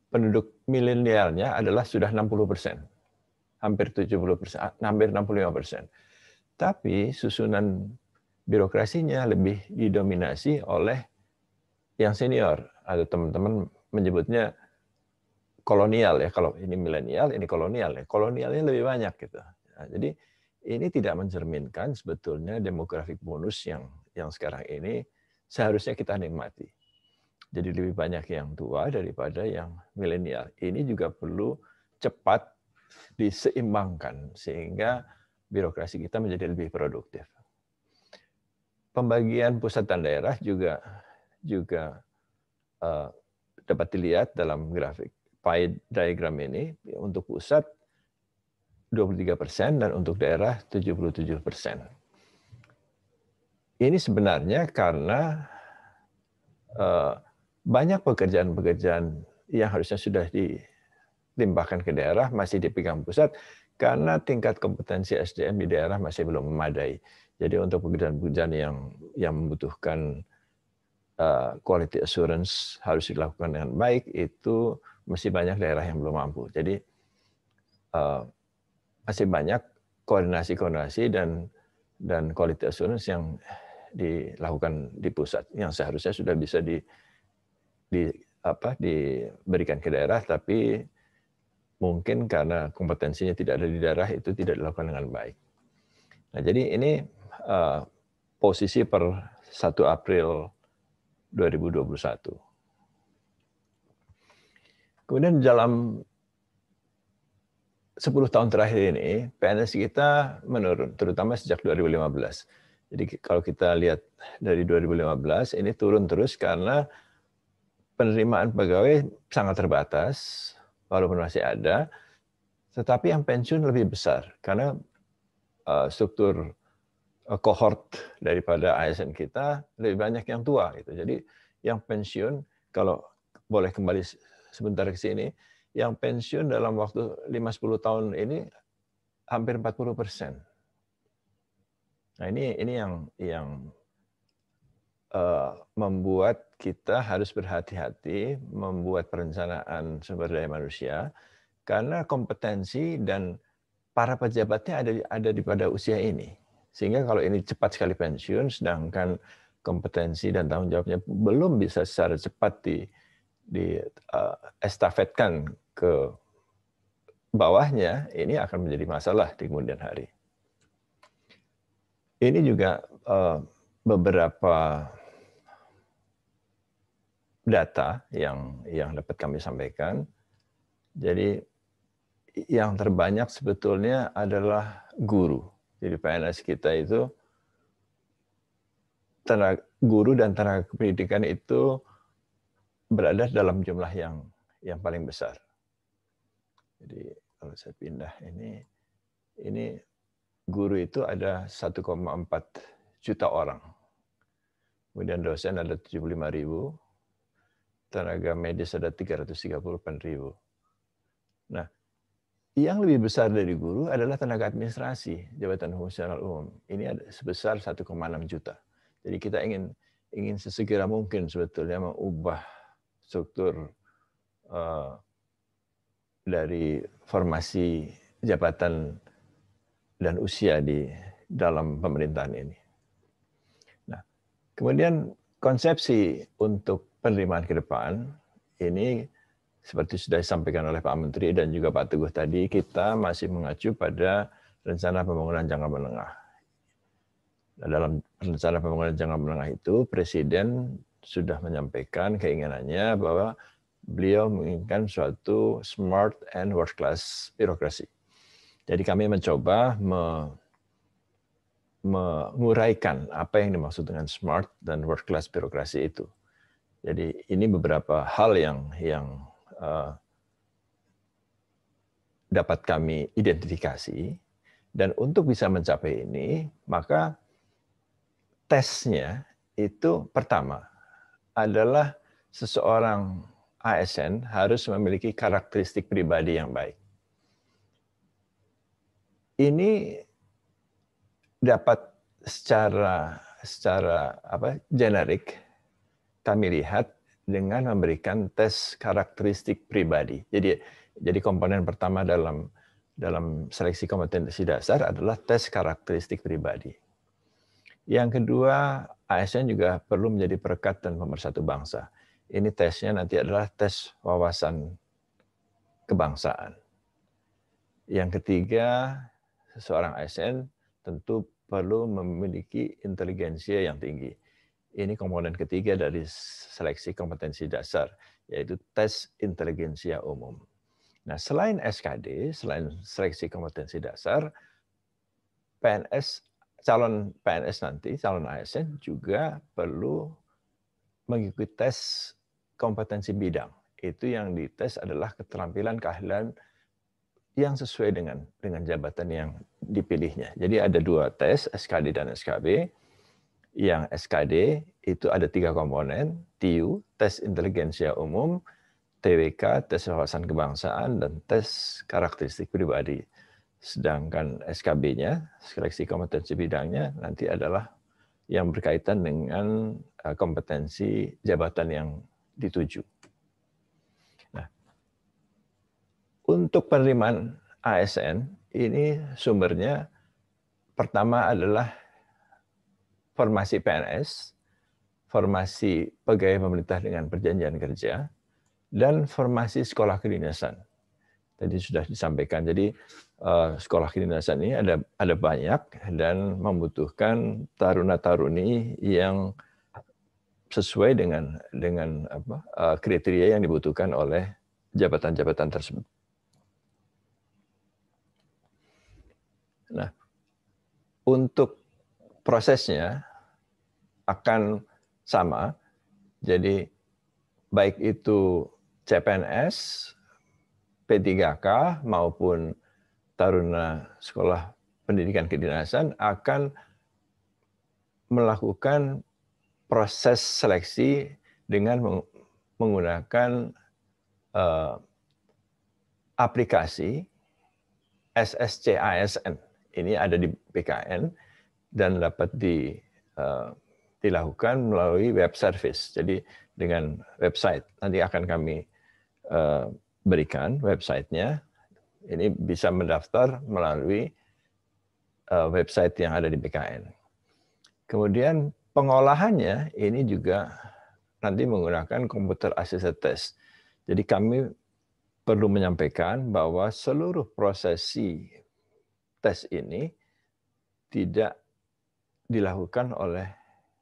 penduduk milenialnya adalah sudah 60%, hampir 70%, hampir 65%. Tapi susunan birokrasinya lebih didominasi oleh yang senior, atau teman-teman menyebutnya kolonial ya. Kalau ini milenial, ini kolonial ya. Kolonialnya lebih banyak gitu. Nah, jadi ini tidak mencerminkan sebetulnya demographic bonus yang sekarang ini seharusnya kita nikmati. Jadi lebih banyak yang tua daripada yang milenial. Ini juga perlu cepat diseimbangkan sehingga birokrasi kita menjadi lebih produktif. Pembagian pusat dan daerah juga dapat dilihat dalam grafik pie diagram ini, untuk pusat 23% dan untuk daerah 77%. Ini sebenarnya karena banyak pekerjaan-pekerjaan yang harusnya sudah dilimpahkan ke daerah masih dipegang pusat karena tingkat kompetensi SDM di daerah masih belum memadai. Jadi untuk pekerjaan-pekerjaan yang membutuhkan quality assurance harus dilakukan dengan baik, itu masih banyak daerah yang belum mampu. Jadi masih banyak koordinasi dan quality assurance yang dilakukan di pusat yang seharusnya sudah bisa diberikan ke daerah, tapi mungkin karena kompetensinya tidak ada di daerah itu tidak dilakukan dengan baik. Nah, jadi ini posisi per 1 April 2021. Kemudian dalam 10 tahun terakhir ini, PNS kita menurun, terutama sejak 2015. Jadi kalau kita lihat dari 2015, ini turun terus karena penerimaan pegawai sangat terbatas, walaupun masih ada, tetapi yang pensiun lebih besar, karena struktur kohort daripada ASN kita lebih banyak yang tua. Gitu. Jadi yang pensiun, kalau boleh kembali sebentar ke sini, yang pensiun dalam waktu 5-10 tahun ini hampir 40%. Nah ini yang membuat kita harus berhati-hati membuat perencanaan sumber daya manusia karena kompetensi dan para pejabatnya ada di pada usia ini. Sehingga kalau ini cepat sekali pensiun, sedangkan kompetensi dan tanggung jawabnya belum bisa secara cepat estafetkan ke bawahnya, ini akan menjadi masalah di kemudian hari. Ini juga beberapa data yang dapat kami sampaikan. Jadi yang terbanyak sebetulnya adalah guru. Jadi PNS kita itu, guru dan tenaga pendidikan itu berada dalam jumlah yang paling besar. Jadi kalau saya pindah ini guru itu ada 1,4 juta orang. Kemudian dosen ada 75.000, tenaga medis ada 338.000. Nah, yang lebih besar dari guru adalah tenaga administrasi, jabatan fungsional umum. Ini ada sebesar 1,6 juta. Jadi kita ingin sesegera mungkin sebetulnya mengubah struktur dari formasi jabatan dan usia di dalam pemerintahan ini. Nah, kemudian konsepsi untuk penerimaan ke depan ini seperti sudah disampaikan oleh Pak Menteri dan juga Pak Teguh tadi, kita masih mengacu pada rencana pembangunan jangka menengah. Nah, dalam rencana pembangunan jangka menengah itu, Presiden sudah menyampaikan keinginannya bahwa beliau menginginkan suatu smart and world class birokrasi. Jadi kami mencoba menguraikan apa yang dimaksud dengan smart dan world class birokrasi itu. Jadi ini beberapa hal yang dapat kami identifikasi, dan untuk bisa mencapai ini, maka tesnya itu pertama adalah seseorang ASN harus memiliki karakteristik pribadi yang baik. Ini dapat secara generik kami lihat dengan memberikan tes karakteristik pribadi. Jadi komponen pertama dalam seleksi kompetensi dasar adalah tes karakteristik pribadi. Yang kedua, ASN juga perlu menjadi perekat dan pemersatu bangsa. Ini tesnya nanti adalah tes wawasan kebangsaan. Yang ketiga, seseorang ASN tentu perlu memiliki inteligensia yang tinggi. Ini komponen ketiga dari seleksi kompetensi dasar, yaitu tes inteligensia umum. Nah, selain SKD, selain seleksi kompetensi dasar, calon PNS nanti, calon ASN juga perlu mengikuti tes kompetensi bidang. itu yang dites adalah keterampilan keahlian yang sesuai dengan jabatan yang dipilihnya. Jadi ada 2 tes, SKD dan SKB. Yang SKD itu ada 3 komponen, TU, tes inteligensia umum, TWK, tes wawasan kebangsaan, dan tes karakteristik pribadi. Sedangkan SKB-nya, seleksi kompetensi bidangnya, nanti adalah yang berkaitan dengan kompetensi jabatan yang dituju. Nah, untuk penerimaan ASN, ini sumbernya pertama adalah formasi PNS, formasi pegawai pemerintah dengan perjanjian kerja, dan formasi sekolah kedinasan. Tadi sudah disampaikan. Jadi sekolah kedinasan ini ada banyak dan membutuhkan taruna-taruni yang sesuai dengan kriteria yang dibutuhkan oleh jabatan-jabatan tersebut. Nah, untuk prosesnya akan sama. Jadi baik itu CPNS, P3K maupun taruna sekolah pendidikan kedinasan akan melakukan proses seleksi dengan menggunakan aplikasi SSCASN. Ini ada di BKN dan dapat dilakukan melalui web service. Jadi dengan website, nanti akan kami berikan websitenya. Ini bisa mendaftar melalui website yang ada di BKN. Kemudian pengolahannya ini juga nanti menggunakan computer assisted test. Jadi kami perlu menyampaikan bahwa seluruh prosesi tes ini tidak dilakukan oleh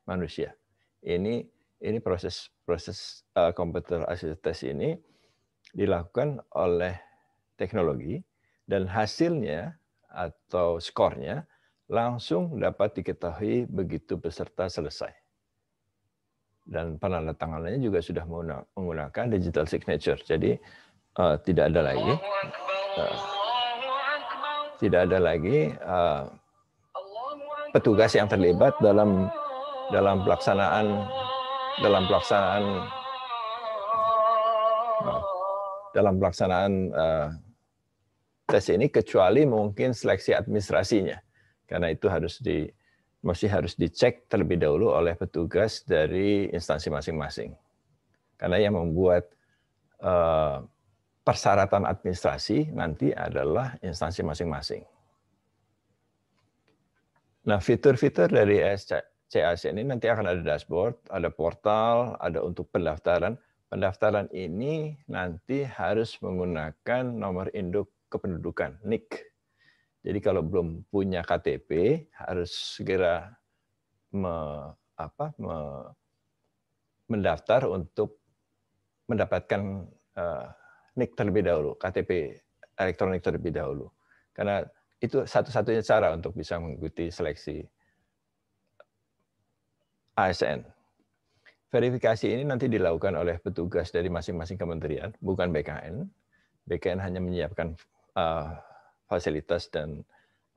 manusia. Ini proses computer assisted test ini dilakukan oleh teknologi dan hasilnya atau skornya langsung dapat diketahui begitu peserta selesai. Dan penandatanganannya juga sudah menggunakan digital signature. Jadi tidak ada lagi petugas yang terlibat dalam pelaksanaan tes ini, kecuali mungkin seleksi administrasinya, karena itu masih harus dicek terlebih dahulu oleh petugas dari instansi masing-masing, karena yang membuat persyaratan administrasi nanti adalah instansi masing-masing. Nah, fitur-fitur dari SCASN ini nanti akan ada dashboard, ada portal, ada untuk pendaftaran. Pendaftaran ini nanti harus menggunakan nomor induk kependudukan, NIK. Jadi kalau belum punya KTP, harus segera mendaftar untuk mendapatkan NIK terlebih dahulu, KTP elektronik terlebih dahulu. Karena itu satu-satunya cara untuk bisa mengikuti seleksi ASN. Verifikasi ini nanti dilakukan oleh petugas dari masing-masing kementerian, bukan BKN. BKN hanya menyiapkan fasilitas dan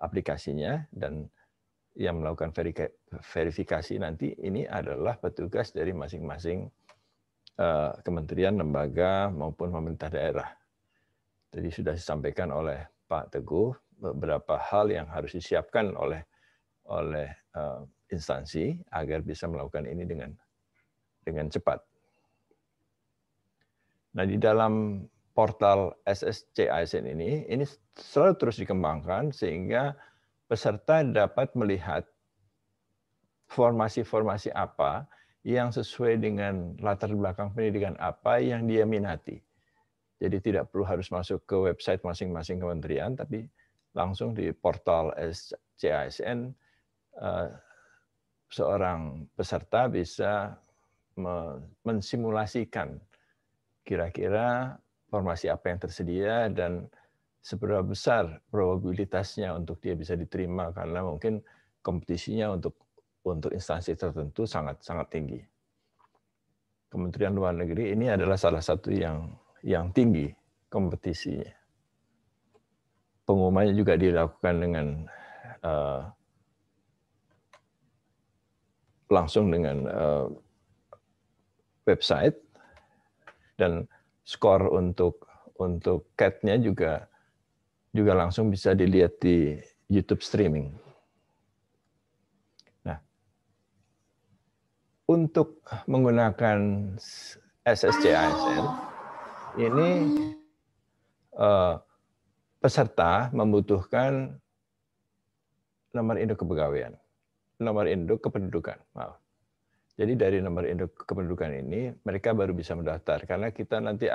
aplikasinya, dan yang melakukan verifikasi nanti ini adalah petugas dari masing-masing kementerian, lembaga, maupun pemerintah daerah. Jadi sudah disampaikan oleh Pak Teguh beberapa hal yang harus disiapkan oleh instansi agar bisa melakukan ini dengan cepat. Nah, di dalam portal SSCASN ini selalu terus dikembangkan sehingga peserta dapat melihat formasi-formasi apa yang sesuai dengan latar belakang pendidikan apa yang dia minati. Jadi tidak perlu harus masuk ke website masing-masing kementerian, tapi langsung di portal SCASN seorang peserta bisa mensimulasikan kira-kira formasi apa yang tersedia dan seberapa besar probabilitasnya untuk dia bisa diterima, karena mungkin kompetisinya untuk instansi tertentu sangat tinggi. Kementerian Luar Negeri ini adalah salah satu yang tinggi kompetisinya. Pengumumannya juga dilakukan dengan langsung dengan website, dan skor untuk CAT-nya juga langsung bisa dilihat di YouTube streaming. Nah, untuk menggunakan SSC ASN ini peserta membutuhkan nomor induk kepegawaian, nomor induk kependudukan. Maaf. Jadi dari nomor induk kependudukan ini mereka baru bisa mendaftar, karena kita nanti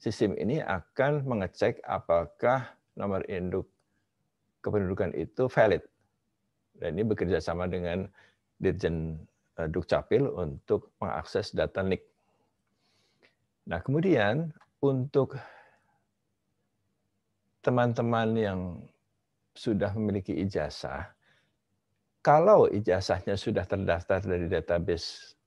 sistem ini akan mengecek apakah nomor induk kependudukan itu valid. Dan ini bekerja sama dengan Dirjen Dukcapil untuk mengakses data NIK. Nah, kemudian untuk teman-teman yang sudah memiliki ijazah, kalau ijazahnya sudah terdaftar dari database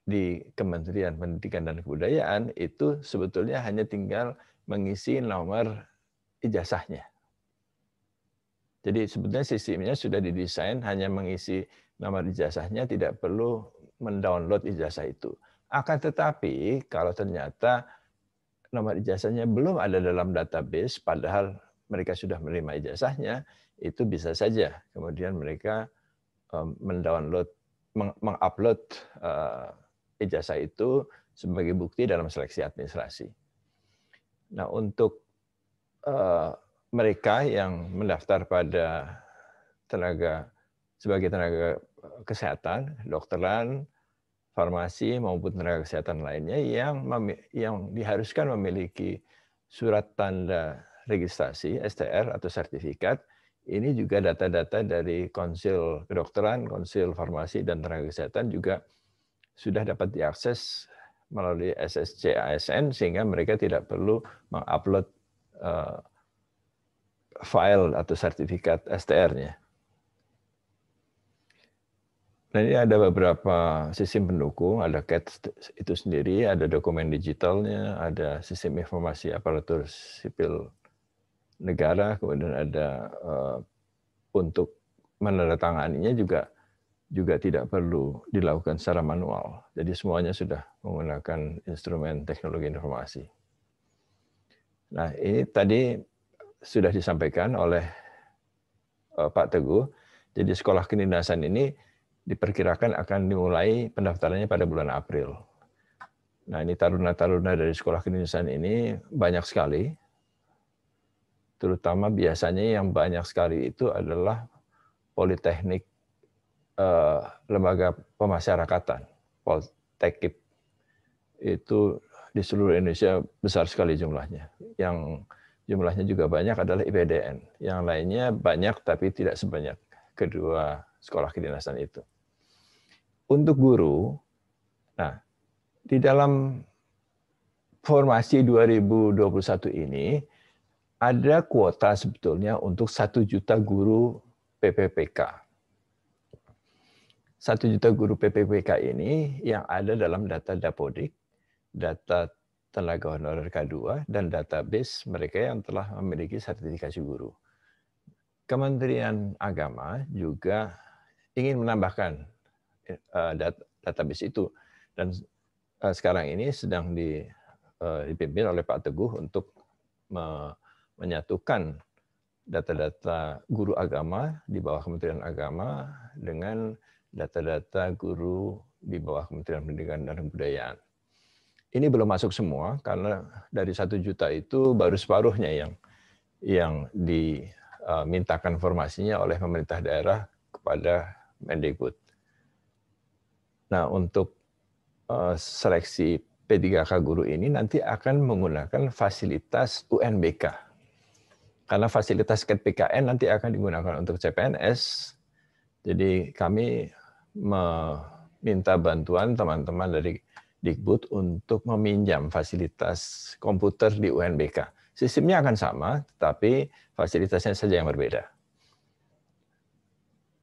di Kementerian Pendidikan dan Kebudayaan, itu sebetulnya hanya tinggal mengisi nomor ijazahnya. Jadi sebetulnya sistemnya sudah didesain hanya mengisi nomor ijazahnya, tidak perlu mendownload ijazah itu. Akan tetapi kalau ternyata nomor ijazahnya belum ada dalam database, padahal mereka sudah menerima ijazahnya, itu bisa saja kemudian mereka mengupload ijazah itu sebagai bukti dalam seleksi administrasi. Nah, untuk mereka yang mendaftar pada sebagai tenaga kesehatan, dokteran, farmasi maupun tenaga kesehatan lainnya yang diharuskan memiliki surat tanda registrasi STR atau sertifikat, ini juga data-data dari Konsil Kedokteran, Konsil Farmasi, dan Tenaga Kesehatan juga sudah dapat diakses melalui SSC ASN, sehingga mereka tidak perlu mengupload file atau sertifikat STR-nya. Nah, ini ada beberapa sistem pendukung, ada CAT itu sendiri, ada dokumen digitalnya, ada sistem informasi aparatur sipil negara, kemudian ada untuk menandatanganinya juga tidak perlu dilakukan secara manual. Jadi semuanya sudah menggunakan instrumen teknologi informasi. Nah, ini tadi sudah disampaikan oleh Pak Teguh. Jadi sekolah kedinasan ini diperkirakan akan dimulai pendaftarannya pada bulan April. Nah, ini taruna-taruna dari sekolah kedinasan ini banyak sekali. Terutama biasanya yang banyak sekali itu adalah politeknik lembaga pemasyarakatan, Poltekip. Itu di seluruh Indonesia besar sekali jumlahnya. Yang jumlahnya juga banyak adalah IPDN. Yang lainnya banyak tapi tidak sebanyak kedua sekolah kedinasan itu. Untuk guru, nah di dalam formasi 2021 ini ada kuota sebetulnya untuk 1 juta guru PPPK. 1 juta guru PPPK ini yang ada dalam data Dapodik, data tenaga honorer K2, dan database mereka yang telah memiliki sertifikasi guru. Kementerian Agama juga ingin menambahkan database itu, dan sekarang ini sedang dipimpin oleh Pak Teguh untuk menyatukan data-data guru agama di bawah Kementerian Agama dengan data-data guru di bawah Kementerian Pendidikan dan Kebudayaan. Ini belum masuk semua karena dari 1 juta itu baru separuhnya yang dimintakan informasinya oleh pemerintah daerah kepada Mendikbud. Nah, untuk seleksi P3K guru ini nanti akan menggunakan fasilitas UNBK. Karena fasilitas PKN nanti akan digunakan untuk CPNS. Jadi kami meminta bantuan teman-teman dari Dikbud untuk meminjam fasilitas komputer di UNBK. Sistemnya akan sama, tapi fasilitasnya saja yang berbeda.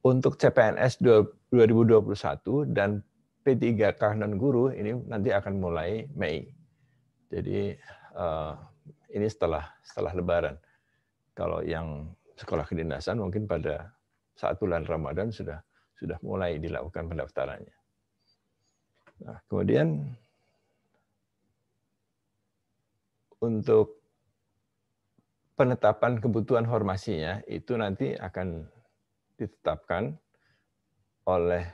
Untuk CPNS 2021 dan P3K non guru ini nanti akan mulai Mei. Jadi ini setelah Lebaran. Kalau yang sekolah kedinasan mungkin pada saat bulan Ramadan sudah mulai dilakukan pendaftarannya. Nah, kemudian untuk penetapan kebutuhan formasinya itu nanti akan ditetapkan oleh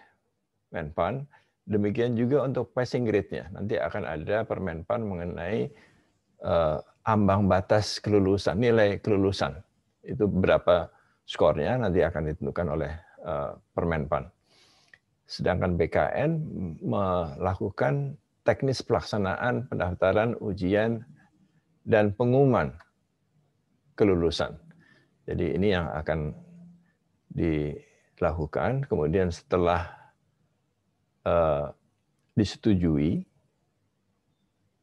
Menpan. Demikian juga untuk passing grade-nya. Nanti akan ada Permenpan mengenai ambang batas kelulusan, nilai kelulusan. Itu berapa skornya nanti akan ditentukan oleh Permenpan. Sedangkan BKN melakukan teknis pelaksanaan pendaftaran, ujian, dan pengumuman kelulusan. Jadi ini yang akan dilakukan. Kemudian setelah disetujui,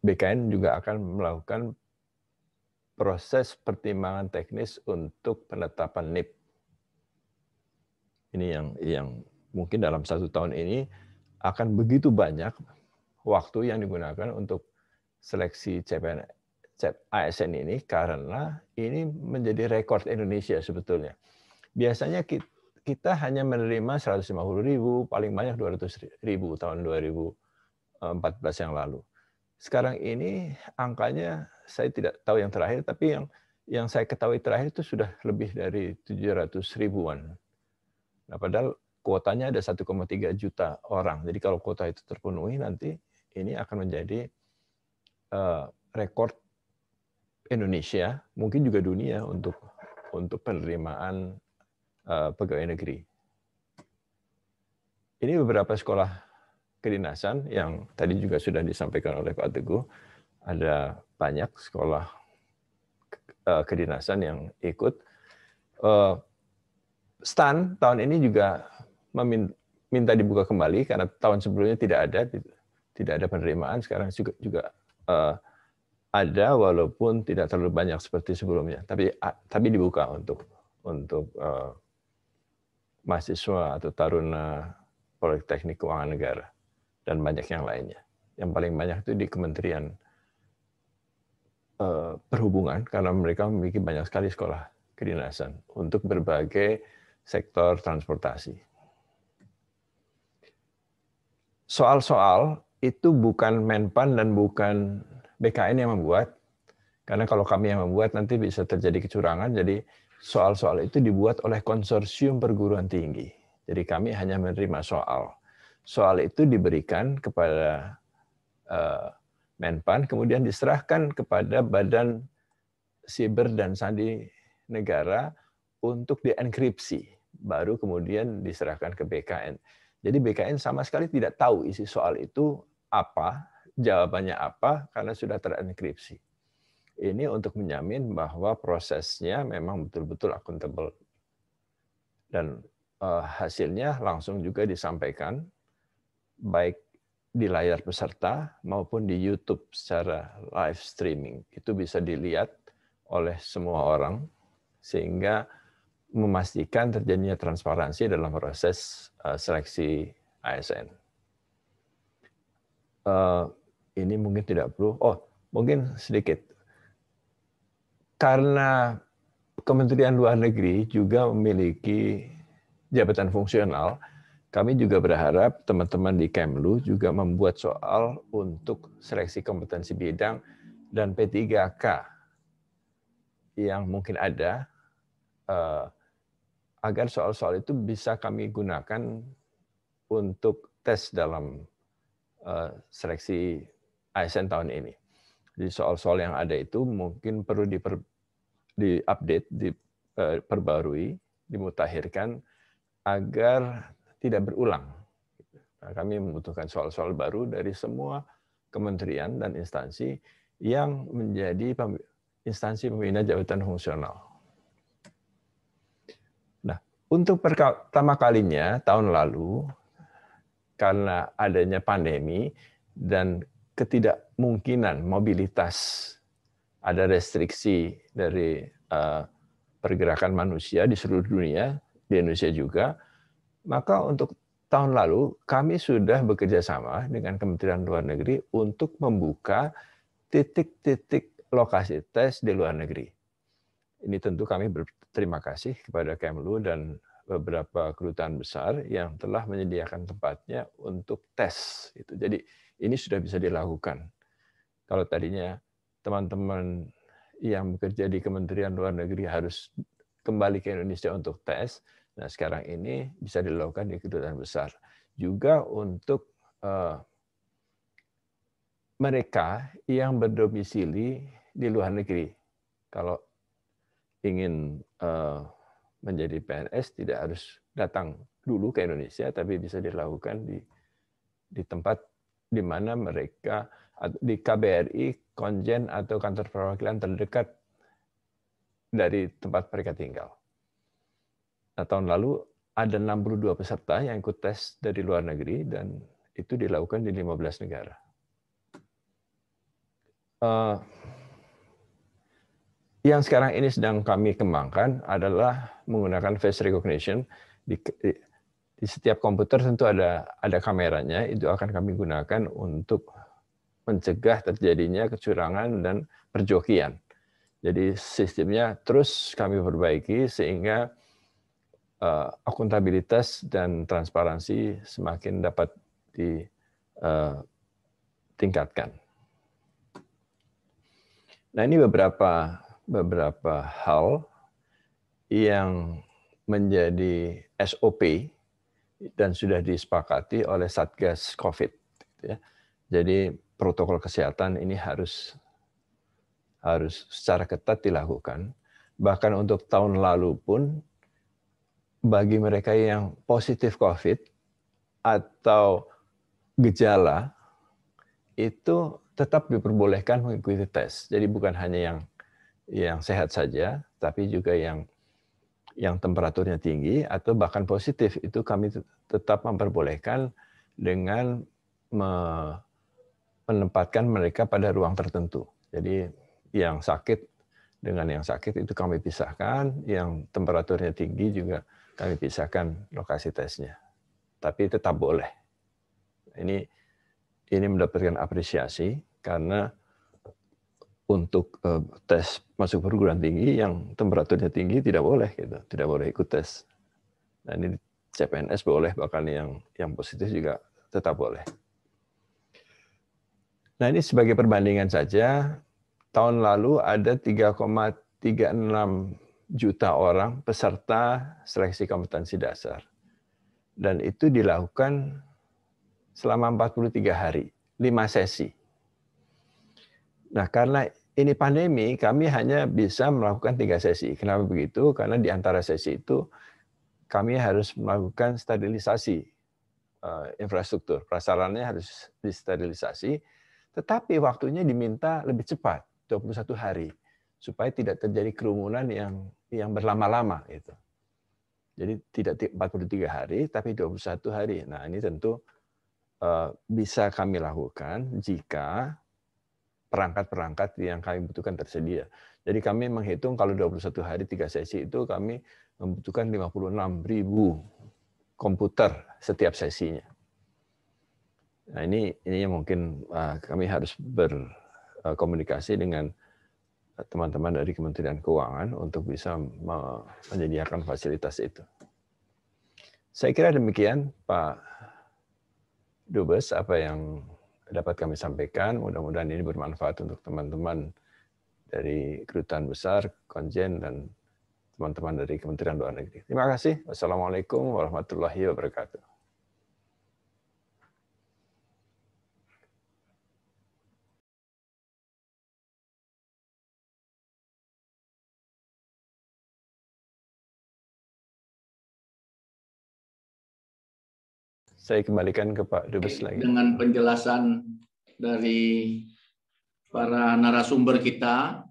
BKN juga akan melakukan proses pertimbangan teknis untuk penetapan NIP. Ini yang mungkin dalam 1 tahun ini akan begitu banyak waktu yang digunakan untuk seleksi ASN ini, karena ini menjadi rekor Indonesia sebetulnya. Biasanya kita hanya menerima 150.000, paling banyak 200.000 tahun 2014 yang lalu. Sekarang ini angkanya saya tidak tahu yang terakhir, tapi yang saya ketahui terakhir itu sudah lebih dari 700.000-an. Nah, padahal kuotanya ada 1,3 juta orang. Jadi kalau kuota itu terpenuhi, nanti ini akan menjadi rekor Indonesia, mungkin juga dunia untuk penerimaan pegawai negeri. Ini beberapa sekolah kedinasan yang tadi juga sudah disampaikan oleh Pak Teguh. Ada banyak sekolah kedinasan yang ikut. STAN tahun ini juga minta dibuka kembali karena tahun sebelumnya tidak ada penerimaan. Sekarang juga ada, walaupun tidak terlalu banyak seperti sebelumnya. Tapi dibuka untuk mahasiswa atau taruna Politeknik Keuangan Negara dan banyak yang lainnya. Yang paling banyak itu di Kementerian Perhubungan, karena mereka memiliki banyak sekali sekolah kedinasan untuk berbagai sektor transportasi. Soal-soal itu bukan Menpan dan bukan BKN yang membuat, karena kalau kami yang membuat nanti bisa terjadi kecurangan. Jadi soal-soal itu dibuat oleh konsorsium perguruan tinggi. Jadi kami hanya menerima soal. Soal itu diberikan kepada Menpan, kemudian diserahkan kepada Badan Siber dan Sandi Negara untuk dienkripsi. Baru kemudian diserahkan ke BKN. Jadi BKN sama sekali tidak tahu isi soal itu apa, jawabannya apa, karena sudah terenkripsi. Ini untuk menjamin bahwa prosesnya memang betul-betul akuntabel. Dan hasilnya langsung juga disampaikan, baik di layar peserta maupun di YouTube secara live streaming. Itu bisa dilihat oleh semua orang, sehingga memastikan terjadinya transparansi dalam proses seleksi ASN. Ini mungkin tidak perlu, mungkin sedikit. Karena Kementerian Luar Negeri juga memiliki jabatan fungsional, kami juga berharap teman-teman di Kemlu juga membuat soal untuk seleksi kompetensi bidang dan P3K yang mungkin ada, agar soal-soal itu bisa kami gunakan untuk tes dalam seleksi ASN tahun ini. Jadi soal-soal yang ada itu mungkin perlu diupdate, diperbarui, dimutakhirkan agar tidak berulang. Nah, kami membutuhkan soal-soal baru dari semua kementerian dan instansi yang menjadi instansi pembina jabatan fungsional. Nah, untuk pertama kalinya tahun lalu, karena adanya pandemi dan ketidakmungkinan mobilitas, ada restriksi dari pergerakan manusia di seluruh dunia, di Indonesia juga, maka untuk tahun lalu kami sudah bekerja sama dengan Kementerian Luar Negeri untuk membuka titik-titik lokasi tes di luar negeri. Ini tentu kami berterima kasih kepada Kemlu dan beberapa kedutaan besar yang telah menyediakan tempatnya untuk tes. Jadi ini sudah bisa dilakukan. Kalau tadinya teman-teman yang bekerja di Kementerian Luar Negeri harus kembali ke Indonesia untuk tes, nah sekarang ini bisa dilakukan di kedutaan besar. Juga untuk mereka yang berdomisili di luar negeri. Kalau ingin menjadi PNS tidak harus datang dulu ke Indonesia, tapi bisa dilakukan di tempat di mana mereka di KBRI, konjen atau kantor perwakilan terdekat dari tempat mereka tinggal. Nah, tahun lalu ada 62 peserta yang ikut tes dari luar negeri dan itu dilakukan di 15 negara. Yang sekarang ini sedang kami kembangkan adalah menggunakan face recognition. Di setiap komputer tentu ada kameranya, itu akan kami gunakan untuk mencegah terjadinya kecurangan dan perjokian. Jadi sistemnya terus kami perbaiki sehingga akuntabilitas dan transparansi semakin dapat ditingkatkan. Nah, ini beberapa hal yang menjadi SOP dan sudah disepakati oleh Satgas COVID. Jadi protokol kesehatan ini harus secara ketat dilakukan. Bahkan untuk tahun lalu pun, bagi mereka yang positif COVID atau gejala, itu tetap diperbolehkan mengikuti tes. Jadi bukan hanya yang sehat saja, tapi juga yang temperaturnya tinggi atau bahkan positif, itu kami tetap memperbolehkan dengan menempatkan mereka pada ruang tertentu. Jadi yang sakit dengan yang sakit itu kami pisahkan, yang temperaturnya tinggi juga kami pisahkan lokasi tesnya. Tapi tetap boleh. Ini mendapatkan apresiasi karena untuk tes masuk perguruan tinggi yang temperaturnya tinggi tidak boleh gitu, tidak boleh ikut tes. Nah, ini CPNS boleh, bahkan yang positif juga tetap boleh. Nah, ini sebagai perbandingan saja, tahun lalu ada 3,36 juta orang peserta seleksi kompetensi dasar. Dan itu dilakukan selama 43 hari, 5 sesi. Nah, karena ini pandemi, kami hanya bisa melakukan 3 sesi. Kenapa begitu? Karena di antara sesi itu kami harus melakukan sterilisasi infrastruktur. Prasarannya harus disterilisasi, tetapi waktunya diminta lebih cepat, 21 hari, supaya tidak terjadi kerumunan yang berlama-lama. Gitu. Jadi tidak 43 hari, tapi 21 hari. Nah, ini tentu bisa kami lakukan jika perangkat-perangkat yang kami butuhkan tersedia. Jadi kami menghitung kalau 21 hari 3 sesi itu kami membutuhkan 56.000 komputer setiap sesinya. Nah, ini mungkin kami harus berkomunikasi dengan teman-teman dari Kementerian Keuangan untuk bisa menyediakan fasilitas itu. Saya kira demikian, Pak Dubes, apa yang dapat kami sampaikan. Mudah-mudahan ini bermanfaat untuk teman-teman dari Kedutaan Besar, Konjen, dan teman-teman dari Kementerian Luar Negeri. Terima kasih. Wassalamualaikum warahmatullahi wabarakatuh. Saya kembalikan ke Pak Dubes lagi. Dengan penjelasan dari para narasumber kita,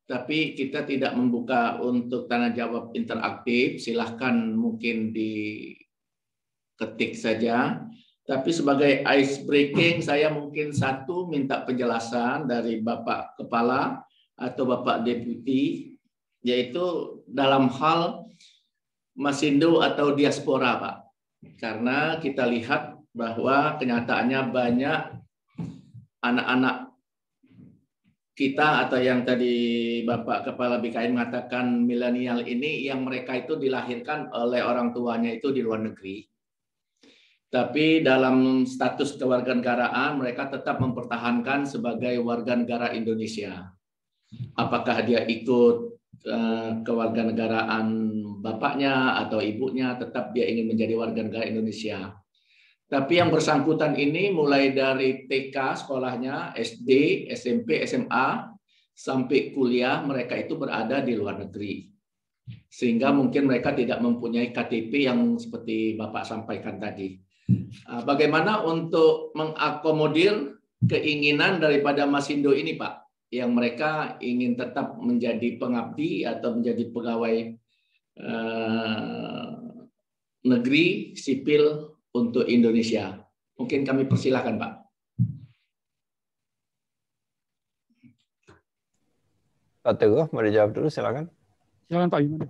tapi kita tidak membuka untuk tanya jawab interaktif. Silahkan mungkin diketik saja. Tapi sebagai ice breaking, saya mungkin satu minta penjelasan dari Bapak Kepala atau Bapak Deputi, yaitu dalam hal Masindo atau diaspora, Pak. Karena kita lihat bahwa kenyataannya banyak anak-anak kita atau yang tadi Bapak Kepala BKN mengatakan milenial ini yang mereka itu dilahirkan oleh orang tuanya itu di luar negeri. Tapi dalam status kewarganegaraan mereka tetap mempertahankan sebagai warga negara Indonesia. Apakah dia ikut kewarganegaraan bapaknya atau ibunya, tetap dia ingin menjadi warga negara Indonesia. Tapi yang bersangkutan ini mulai dari TK sekolahnya, SD, SMP, SMA, sampai kuliah mereka itu berada di luar negeri. Sehingga mungkin mereka tidak mempunyai KTP yang seperti Bapak sampaikan tadi. Bagaimana untuk mengakomodir keinginan daripada Masindo ini, Pak? Yang mereka ingin tetap menjadi pengabdi atau menjadi pegawai negeri sipil untuk Indonesia. Mungkin kami persilahkan, Pak. Pak Teguh, mau dijawab dulu, silakan. Silakan Pak Bima.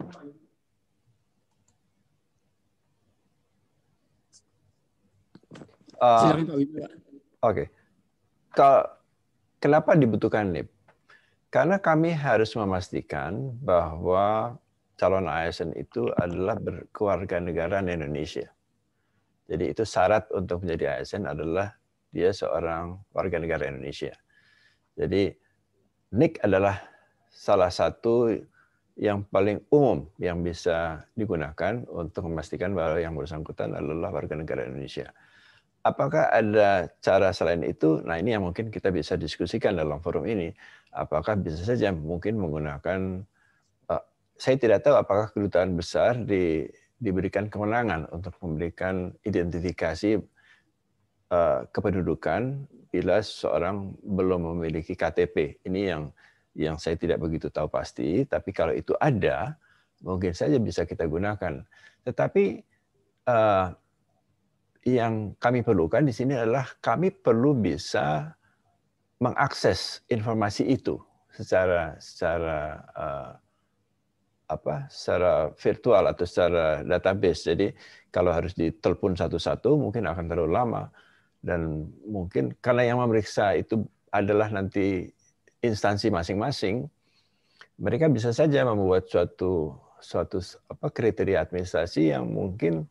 Silakan Pak Bima. Oke. Kenapa dibutuhkan NIP? Karena kami harus memastikan bahwa calon ASN itu adalah berkewarganegaraan Indonesia. Jadi itu syarat untuk menjadi ASN adalah dia seorang warga negara Indonesia. Jadi NIK adalah salah satu yang paling umum yang bisa digunakan untuk memastikan bahwa yang bersangkutan adalah warga negara Indonesia. Apakah ada cara selain itu? Nah, ini yang mungkin kita bisa diskusikan dalam forum ini. Apakah bisa saja mungkin menggunakan, saya tidak tahu apakah kedutaan besar diberikan kewenangan untuk memberikan identifikasi kependudukan bila seorang belum memiliki KTP. Ini yang saya tidak begitu tahu pasti, tapi kalau itu ada, mungkin saja bisa kita gunakan. Tetapi yang kami perlukan di sini adalah kami perlu bisa mengakses informasi itu secara virtual atau secara database. Jadi kalau harus ditelepon satu-satu mungkin akan terlalu lama, dan mungkin karena yang memeriksa itu adalah nanti instansi masing-masing, mereka bisa saja membuat suatu kriteria administrasi yang mungkin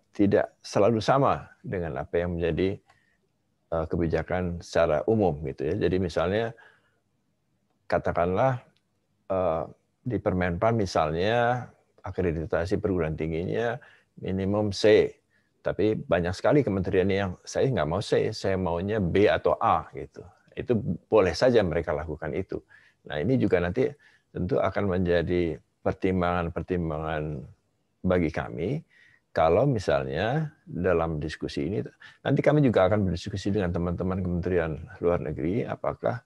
tidak selalu sama dengan apa yang menjadi kebijakan secara umum gitu ya. Jadi misalnya katakanlah di Permenpan misalnya akreditasi perguruan tingginya minimum C, tapi banyak sekali kementerian yang saya nggak mau C, saya maunya B atau A gitu. Itu boleh saja mereka lakukan itu. Nah ini juga nanti tentu akan menjadi pertimbangan-pertimbangan bagi kami. Kalau misalnya dalam diskusi ini, nanti kami juga akan berdiskusi dengan teman-teman Kementerian Luar Negeri, apakah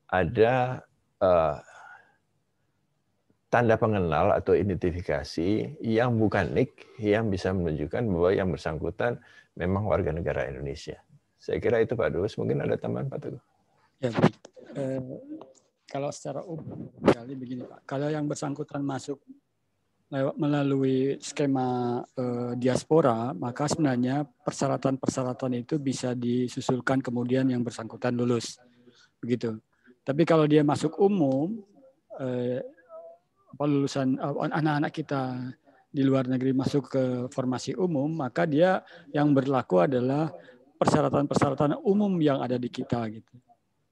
ada tanda pengenal atau identifikasi yang bukan NIK yang bisa menunjukkan bahwa yang bersangkutan memang warga negara Indonesia. Saya kira itu Pak Dubes, mungkin ada tambahan Pak Teguh. Ya, kalau secara umum kali begini Pak, kalau yang bersangkutan masuk melalui skema diaspora, maka sebenarnya persyaratan-persyaratan itu bisa disusulkan kemudian yang bersangkutan lulus, begitu. Tapi kalau dia masuk umum, lulusan anak-anak kita di luar negeri masuk ke formasi umum, maka dia yang berlaku adalah persyaratan-persyaratan umum yang ada di kita, gitu.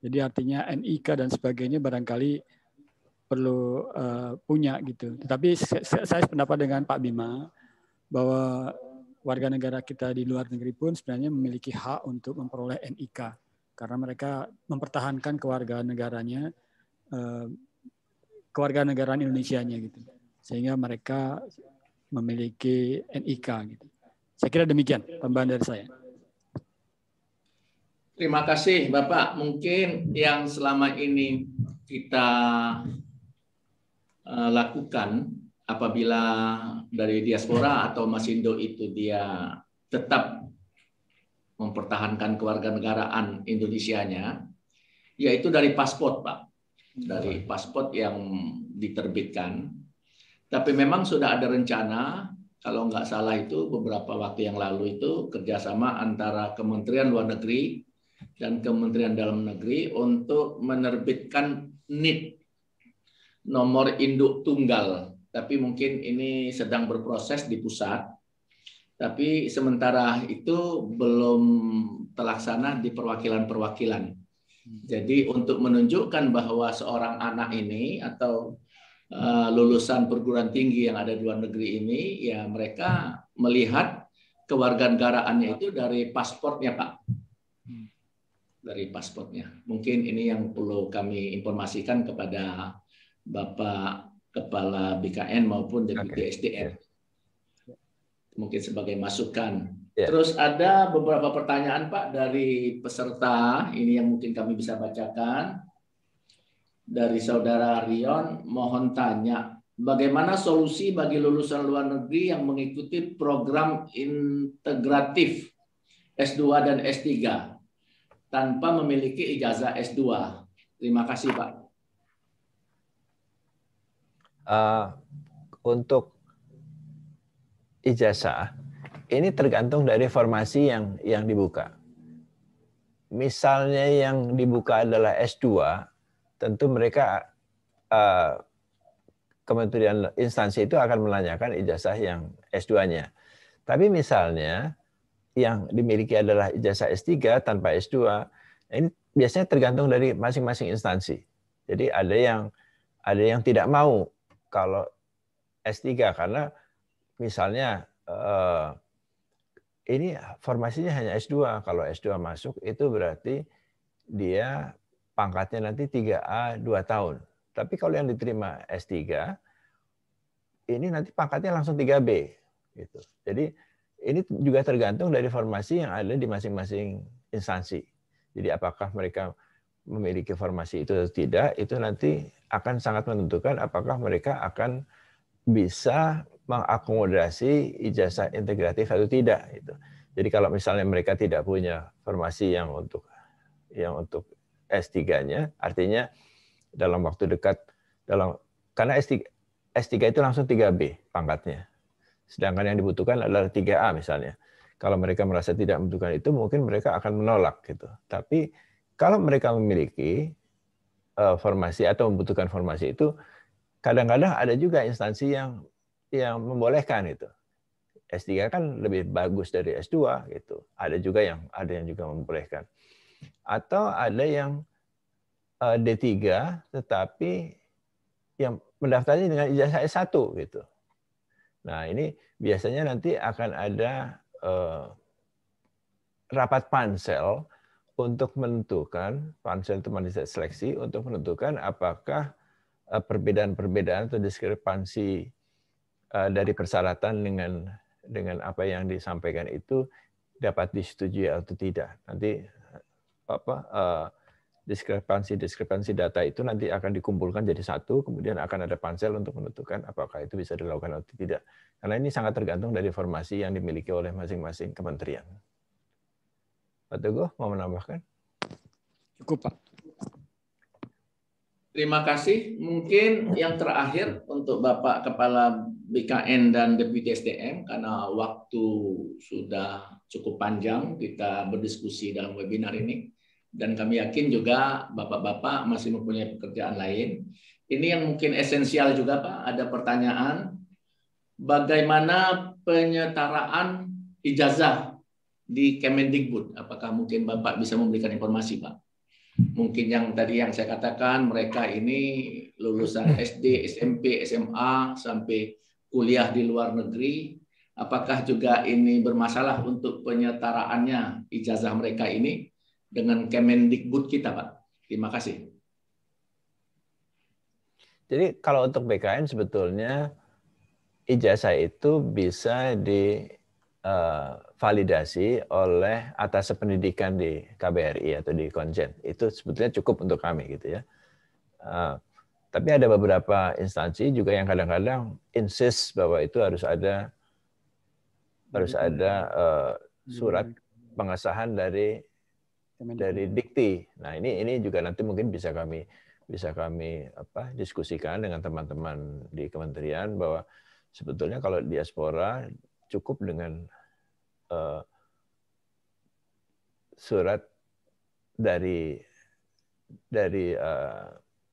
Jadi artinya NIK dan sebagainya barangkali perlu punya gitu. Tetapi saya sependapat dengan Pak Bima bahwa warga negara kita di luar negeri pun sebenarnya memiliki hak untuk memperoleh NIK karena mereka mempertahankan kewarganegaraan Indonesianya gitu. Sehingga mereka memiliki NIK gitu. Saya kira demikian tambahan dari saya. Terima kasih Bapak. Mungkin yang selama ini kita lakukan apabila dari diaspora atau Masindo itu dia tetap mempertahankan kewarganegaraan Indonesianya, yaitu dari paspor, Pak. Dari paspor yang diterbitkan. Tapi memang sudah ada rencana kalau nggak salah itu beberapa waktu yang lalu itu kerjasama antara Kementerian Luar Negeri dan Kementerian Dalam Negeri untuk menerbitkan NIT, nomor induk tunggal. Tapi mungkin ini sedang berproses di pusat. Tapi sementara itu belum terlaksana di perwakilan-perwakilan. Jadi untuk menunjukkan bahwa seorang anak ini atau lulusan perguruan tinggi yang ada di luar negeri ini, ya mereka melihat kewarganegaraannya itu dari pasportnya, Pak. Dari pasportnya. Mungkin ini yang perlu kami informasikan kepada Bapak Kepala BKN maupun Deputi SDM. Mungkin sebagai masukan. Terus ada beberapa pertanyaan Pak dari peserta, ini yang mungkin kami bisa bacakan. Dari Saudara Rion, mohon tanya, bagaimana solusi bagi lulusan luar negeri yang mengikuti program integratif S2 dan S3 tanpa memiliki ijazah S2? Terima kasih Pak. Untuk ijazah, ini tergantung dari formasi yang dibuka. Misalnya yang dibuka adalah S2, tentu mereka kementerian instansi itu akan menanyakan ijazah yang S2-nya. Tapi misalnya yang dimiliki adalah ijazah S3 tanpa S2, ini biasanya tergantung dari masing-masing instansi. Jadi ada yang tidak mau kalau S3 karena misalnya ini formasinya hanya S2. Kalau S2 masuk itu berarti dia pangkatnya nanti 3A 2 tahun. Tapi kalau yang diterima S3 ini nanti pangkatnya langsung 3B gitu. Jadi ini juga tergantung dari formasi yang ada di masing-masing instansi. Jadi apakah mereka memiliki formasi itu atau tidak, itu nanti akan sangat menentukan apakah mereka akan bisa mengakomodasi ijazah integratif atau tidak. Gitu. Jadi kalau misalnya mereka tidak punya formasi yang untuk S3-nya, artinya dalam waktu dekat, karena S3 itu langsung 3B pangkatnya. Sedangkan yang dibutuhkan adalah 3A misalnya. Kalau mereka merasa tidak membutuhkan itu, mungkin mereka akan menolak. Gitu. Tapi kalau mereka memiliki formasi atau membutuhkan formasi itu, kadang-kadang ada juga instansi yang membolehkan itu. S3 kan lebih bagus dari S2 gitu. Ada yang juga membolehkan. Atau ada yang D3 tetapi yang mendaftarnya dengan ijazah S1 gitu. Nah, ini biasanya nanti akan ada rapat pansel untuk menentukan, pansel itu panitia seleksi untuk menentukan apakah perbedaan-perbedaan atau diskrepansi dari persyaratan dengan apa yang disampaikan itu dapat disetujui atau tidak. Nanti diskrepansi data itu nanti akan dikumpulkan jadi satu, kemudian akan ada pansel untuk menentukan apakah itu bisa dilakukan atau tidak. Karena ini sangat tergantung dari formasi yang dimiliki oleh masing-masing kementerian. Pak Teguh mau menambahkan? Cukup, Pak. Terima kasih. Mungkin yang terakhir untuk Bapak Kepala BKN dan Deputi SDM, karena waktu sudah cukup panjang kita berdiskusi dalam webinar ini, dan kami yakin juga Bapak-Bapak masih mempunyai pekerjaan lain. Ini yang mungkin esensial juga, Pak. Ada pertanyaan, bagaimana penyetaraan ijazah di Kemendikbud? Apakah mungkin Bapak bisa memberikan informasi, Pak? Mungkin yang tadi yang saya katakan, mereka ini lulusan SD, SMP, SMA, sampai kuliah di luar negeri. Apakah juga ini bermasalah untuk penyetaraannya ijazah mereka ini dengan Kemendikbud kita, Pak? Terima kasih. Jadi kalau untuk BKN sebetulnya ijazah itu bisa validasi oleh atas pendidikan di KBRI atau di Konjen. Itu sebetulnya cukup untuk kami gitu ya. Tapi ada beberapa instansi juga yang kadang-kadang insist bahwa itu harus ada surat pengesahan dari dikti. Nah ini juga nanti mungkin bisa kami diskusikan dengan teman-teman di kementerian bahwa sebetulnya kalau diaspora cukup dengan surat dari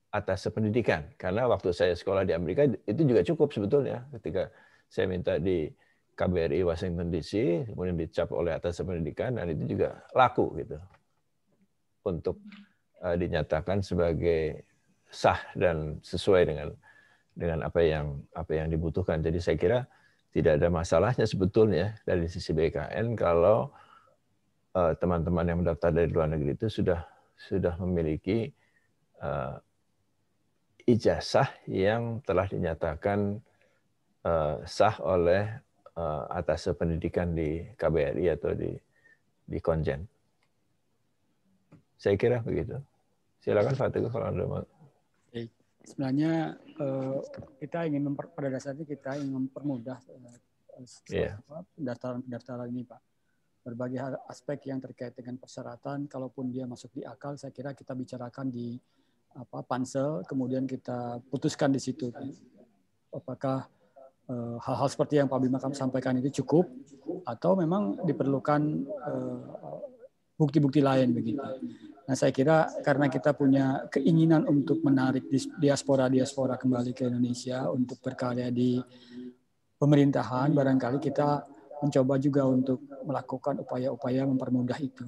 atas pendidikan, karena waktu saya sekolah di Amerika itu juga cukup sebetulnya. Ketika saya minta di KBRI Washington DC, kemudian dicap oleh atas pendidikan, dan itu juga laku gitu untuk dinyatakan sebagai sah dan sesuai dengan apa yang dibutuhkan. Jadi saya kira tidak ada masalahnya sebetulnya dari sisi BKN kalau teman-teman yang mendaftar dari luar negeri itu sudah memiliki ijazah yang telah dinyatakan sah oleh atas pendidikan di KBRI atau di Konjen. Saya kira begitu. Silakan Pak Teguh kalau Anda mau. Sebenarnya kita ingin pada dasarnya kita ingin mempermudah pendaftaran ini, Pak. Berbagai aspek yang terkait dengan persyaratan, kalaupun dia masuk di akal, saya kira kita bicarakan di pansel, kemudian kita putuskan di situ. Apakah hal-hal seperti yang Pak Bima sampaikan itu cukup, atau memang diperlukan bukti-bukti lain begitu. Nah, saya kira karena kita punya keinginan untuk menarik diaspora kembali ke Indonesia untuk berkarya di pemerintahan, barangkali kita mencoba juga untuk melakukan upaya-upaya mempermudah itu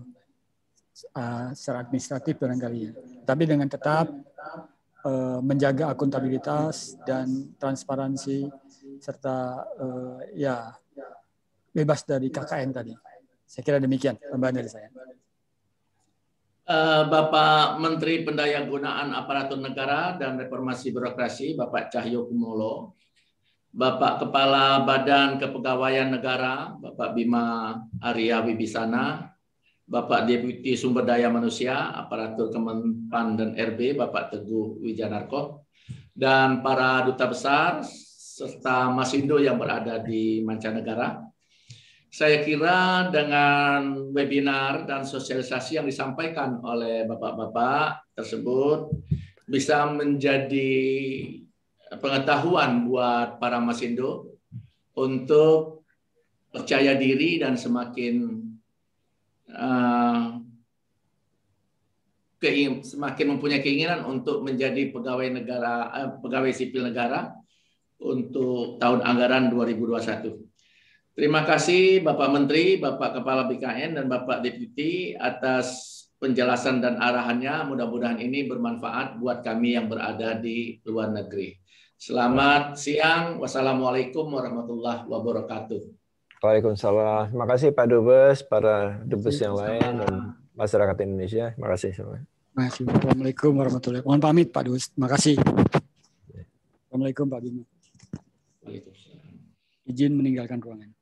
secara administratif barangkali ya. Tapi dengan tetap menjaga akuntabilitas dan transparansi serta bebas dari KKN tadi. Saya kira demikian tambahan dari saya. Bapak Menteri Pendayagunaan Aparatur Negara dan Reformasi Birokrasi, Bapak Cahyokumolo, Bapak Kepala Badan Kepegawaian Negara, Bapak Bima Arya Wibisana, Bapak Deputi Sumber Daya Manusia, Aparatur Kemenpan dan RB, Bapak Teguh Wijanarko, dan para duta besar serta Masindo yang berada di mancanegara. Saya kira dengan webinar dan sosialisasi yang disampaikan oleh bapak-bapak tersebut bisa menjadi pengetahuan buat para Masindo untuk percaya diri dan semakin mempunyai keinginan untuk menjadi pegawai sipil negara untuk tahun anggaran 2021. Terima kasih Bapak Menteri, Bapak Kepala BKN, dan Bapak Deputi atas penjelasan dan arahannya. Mudah-mudahan ini bermanfaat buat kami yang berada di luar negeri. Selamat siang. Wassalamualaikum warahmatullahi wabarakatuh. Waalaikumsalam. Terima kasih Pak Dubes, para dubes yang lain, dan masyarakat Indonesia. Terima kasih semua. Terima kasih. Assalamualaikum warahmatullahi wabarakatuh. Mohon pamit Pak Dubes. Terima kasih. Assalamualaikum Pak Bima. Izin meninggalkan ruangan.